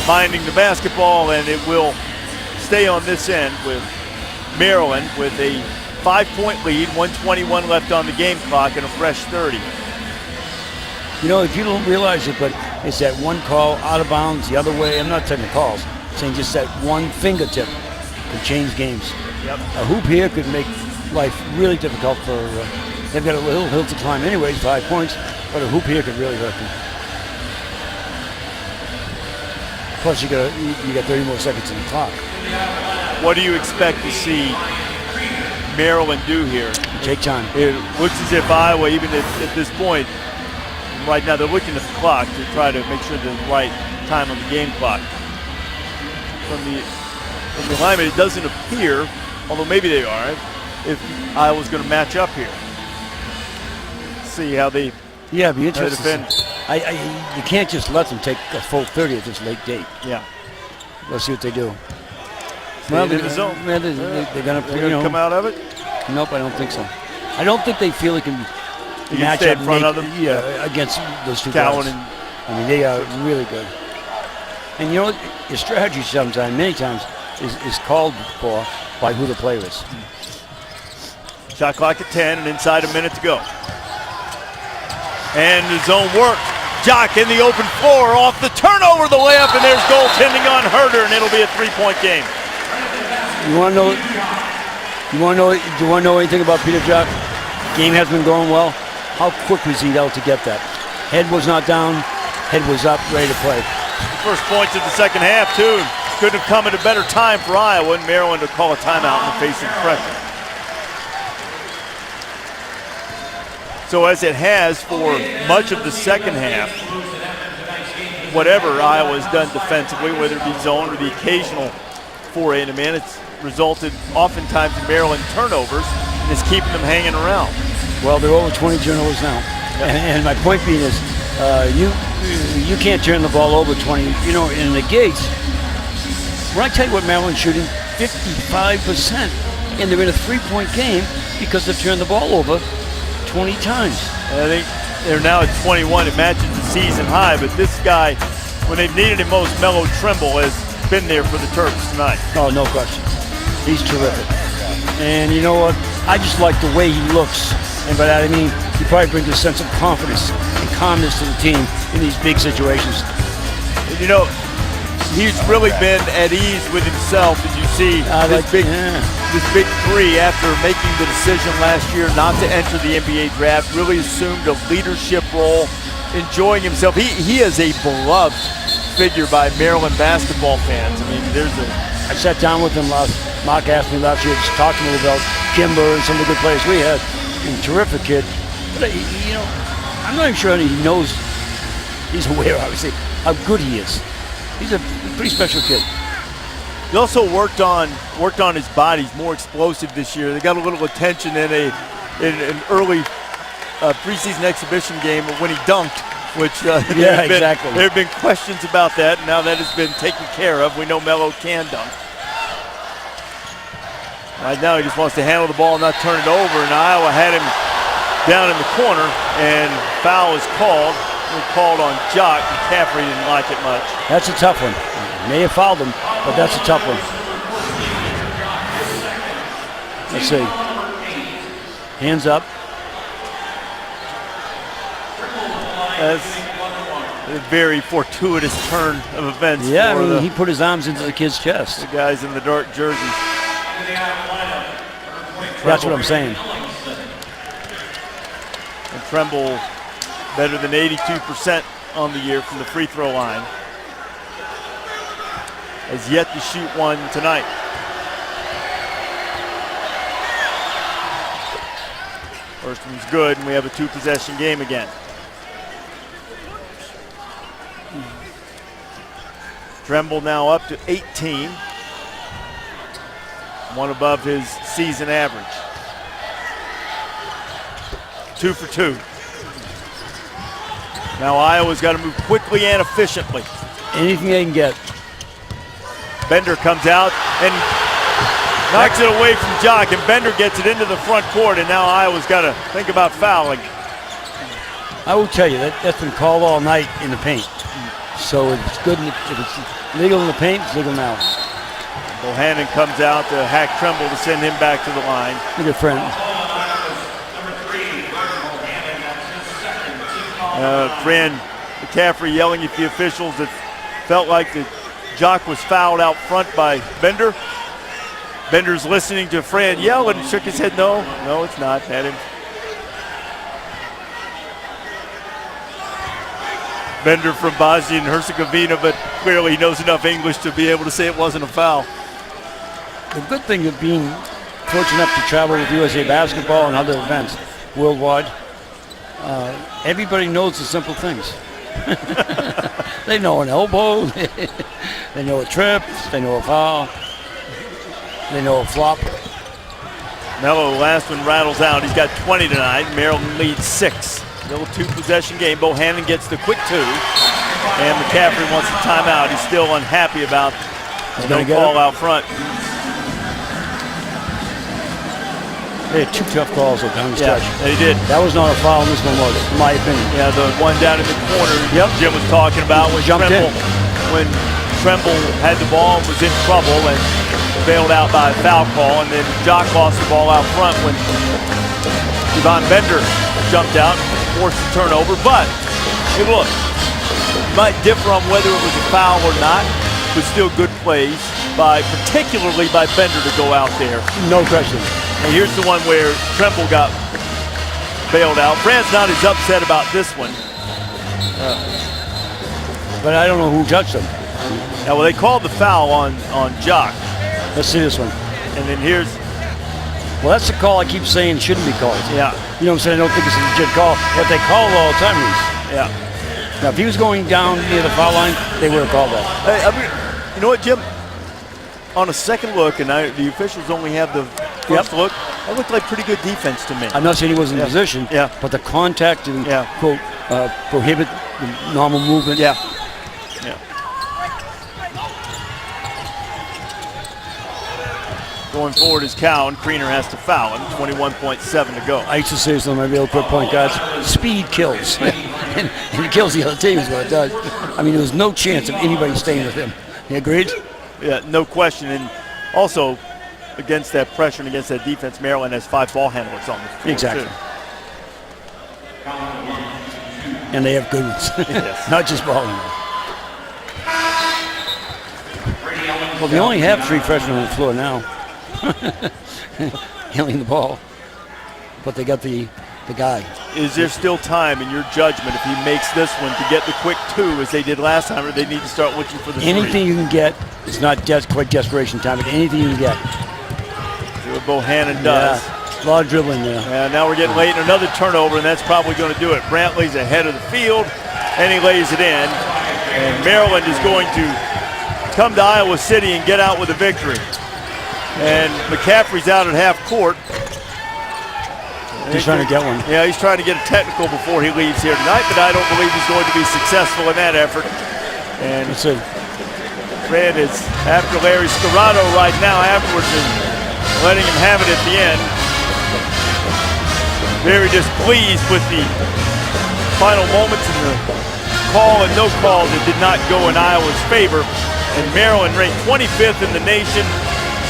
minding the basketball, and it will stay on this end with Maryland with a 5-point lead, 1:21 left on the game clock, and a fresh 30. You know, if you don't realize it, but it's that one call out of bounds the other way. I'm not taking calls. I'm saying just that one fingertip could change games. Yep. A hoop here could make life really difficult for. They've got a little hill to climb anyways, 5 points, but a hoop here could really hurt them. Plus, you got 30 more seconds in the clock. What do you expect to see Maryland do here? Take time. It looks as if Iowa, even at this point, right now they're looking at the clock to try to make sure there's the right time on the game clock. From the alignment, it doesn't appear, although maybe they are, if Iowa's going to match up here. See how they be interesting. defend. You can't just let them take a full 30 at this late date. Yeah. Let's see what they do. Well, in the zone. They're going to come out of it? Nope, I don't think so. I don't think they feel they can match stay up in front of them? Yeah, against those two Cowan guys. and I mean, they are really good. And you know, your strategy many times, is called for by who the player is. Shot clock at 10 and inside a minute to go. And the zone work. Jock in the open floor off the turnover, the layup, and there's goaltending on Herder, and it'll be a 3-point game. You want to know? Do you want to know anything about Peter Jock? Game has been going well. How quick was he out to get that? Head was not down. Head was up, ready to play. First points of the second half too. Couldn't have come at a better time for Iowa and Maryland to call a timeout in the face of pressure. So as it has for much of the second half, whatever Iowa's done defensively, whether it be zone or the occasional foray into man, it's resulted oftentimes in Maryland turnovers and is keeping them hanging around. Well, they're over 20 turnovers now. Yep. And my point being is, you can't turn the ball over 20. You know, in the Gates, when I tell you what Maryland's shooting, 55%, and they're in a 3-point game because they've turned the ball over 20 times. And I think they're now at 21. It matches the season high, but this guy, when they've needed him most, Melo Trimble, has been there for the Terps tonight. Oh, no question. He's terrific. And you know what? I just like the way he looks. And by that I mean, he probably brings a sense of confidence and calmness to the team in these big situations. You know, he's really been at ease with himself, as you see this big three after making the decision last year not to enter the NBA draft, really assumed a leadership role, enjoying himself. He is a beloved figure by Maryland basketball fans. I mean, I sat down with him Mark asked me last year to talk to me about Kimber and some of the good players we had. And terrific kid. But, you know, I'm not even sure he knows, he's aware, obviously, how good he is. He's a pretty special kid. He also worked on his body. He's more explosive this year. They got a little attention in an early preseason exhibition game when he dunked, which exactly. There have been questions about that, and now that has been taken care of. We know Melo can dunk. Right now he just wants to handle the ball and not turn it over, and Iowa had him down in the corner, and foul is called. It called on Jock. McCaffrey didn't like it much. That's a tough one. May have fouled him, but that's a tough one. Let's see. Hands up. That's a very fortuitous turn of events. Yeah, I mean, he put his arms into the kid's chest. The guys in the dark jerseys. That's what I'm saying. And Trimble better than 82% on the year from the free throw line. Has yet to shoot one tonight. First one's good, and we have a 2-possession game again. Trimble now up to 18. One above his season average. 2 for 2. Now Iowa's got to move quickly and efficiently. Anything they can get. Bender comes out and knocks it away from Jock, and Bender gets it into the front court, and now Iowa's got to think about fouling. I will tell you, that's been called all night in the paint. So it's good if it's legal in the paint, it's legal now. Bohannon comes out to hack Trimble to send him back to the line. A good friend. Fran McCaffrey yelling at the officials. It felt like the Jock was fouled out front by Bender. Bender's listening to Fran yell and shook his head, no, it's not. Had him. Bender from Bosnia and Herzegovina, but clearly he knows enough English to be able to say it wasn't a foul. The good thing of being fortunate enough to travel with USA Basketball and other events worldwide, everybody knows the simple things. They know an elbow, they know a trip, they know a foul, they know a flop. Melo, last one rattles out. He's got 20 tonight. Maryland leads 6. Little 2-possession game. Bohannon gets the quick 2, and McCaffrey wants a timeout. He's still unhappy about the call out front. They had 2 tough calls down the stretch. Yeah, they did. That was not a foul, this one was, in my opinion. Yeah, the one down in the corner Jim was talking about when jumped in. When Tremble had the ball and was in trouble and bailed out by a foul call, and then Jock lost the ball out front when Devon Bender jumped out and forced the turnover. But, hey, look, you might differ on whether it was a foul or not, but still good plays, particularly by Bender to go out there. No question. And here's the one where Tremble got bailed out. Fran's not as upset about this one. But I don't know who touched him. Now, well, they called the foul on Jock. Let's see this one. And then here's, Well, that's the call I keep saying shouldn't be called. yeah, You know what I'm saying? I don't think it's a legit call. But they call it all the time, Reese. yeah. Now, if he was going down near the foul line, they would have called that. Hey, I mean, you know what, Jim? On a second look, and the officials only have the first look, that looked like pretty good defense to me. I'm not saying he wasn't in position, but the contact to, quote, prohibit the normal movement. Yeah. Going forward is Cow, and Kriener has to foul him. 21.7 to go. I used to say this on my real quick point guards. Speed kills. and it kills the other team is what it does. I mean, there was no chance of anybody staying with him. You agreed? Yeah, no question. And also, against that pressure and against that defense, Maryland has 5 ball handlers on the floor. Exactly. Too. And they have good ones. Yes. Not just ball handlers. Well, they only have 3 freshmen on the floor now. Handling the ball. But they got the guy. Is there still time in your judgment if he makes this one to get the quick 2 as they did last time, or they need to start looking for the 3? Anything you can get. It's not quite desperation time, but anything you can get. See what Bohannon does. Yeah, a lot of dribbling there. And now we're getting late in another turnover, and that's probably going to do it. Brantley's ahead of the field, and he lays it in. And Maryland is going to come to Iowa City and get out with a victory. And McCaffrey's out at half court. He's trying to get one. Yeah, he's trying to get a technical before he leaves here tonight, but I don't believe he's going to be successful in that effort. And Let's see. Fred is after Larry Scarrato right now afterwards and letting him have it at the end. Very displeased with the final moments in the call and no call that did not go in Iowa's favor. And Maryland ranked 25th in the nation.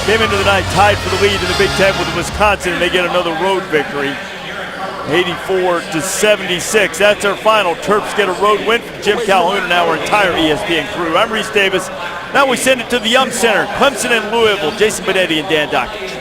Came into the night tied for the lead in the Big Ten with Wisconsin, and they get another road victory, 84-76. That's our final. Terps get a road win from Jim Calhoun and our entire ESPN crew. I'm Reese Davis. Now we send it to the Yum Center, Clemson and Louisville. Jason Benetti and Dan Dockich.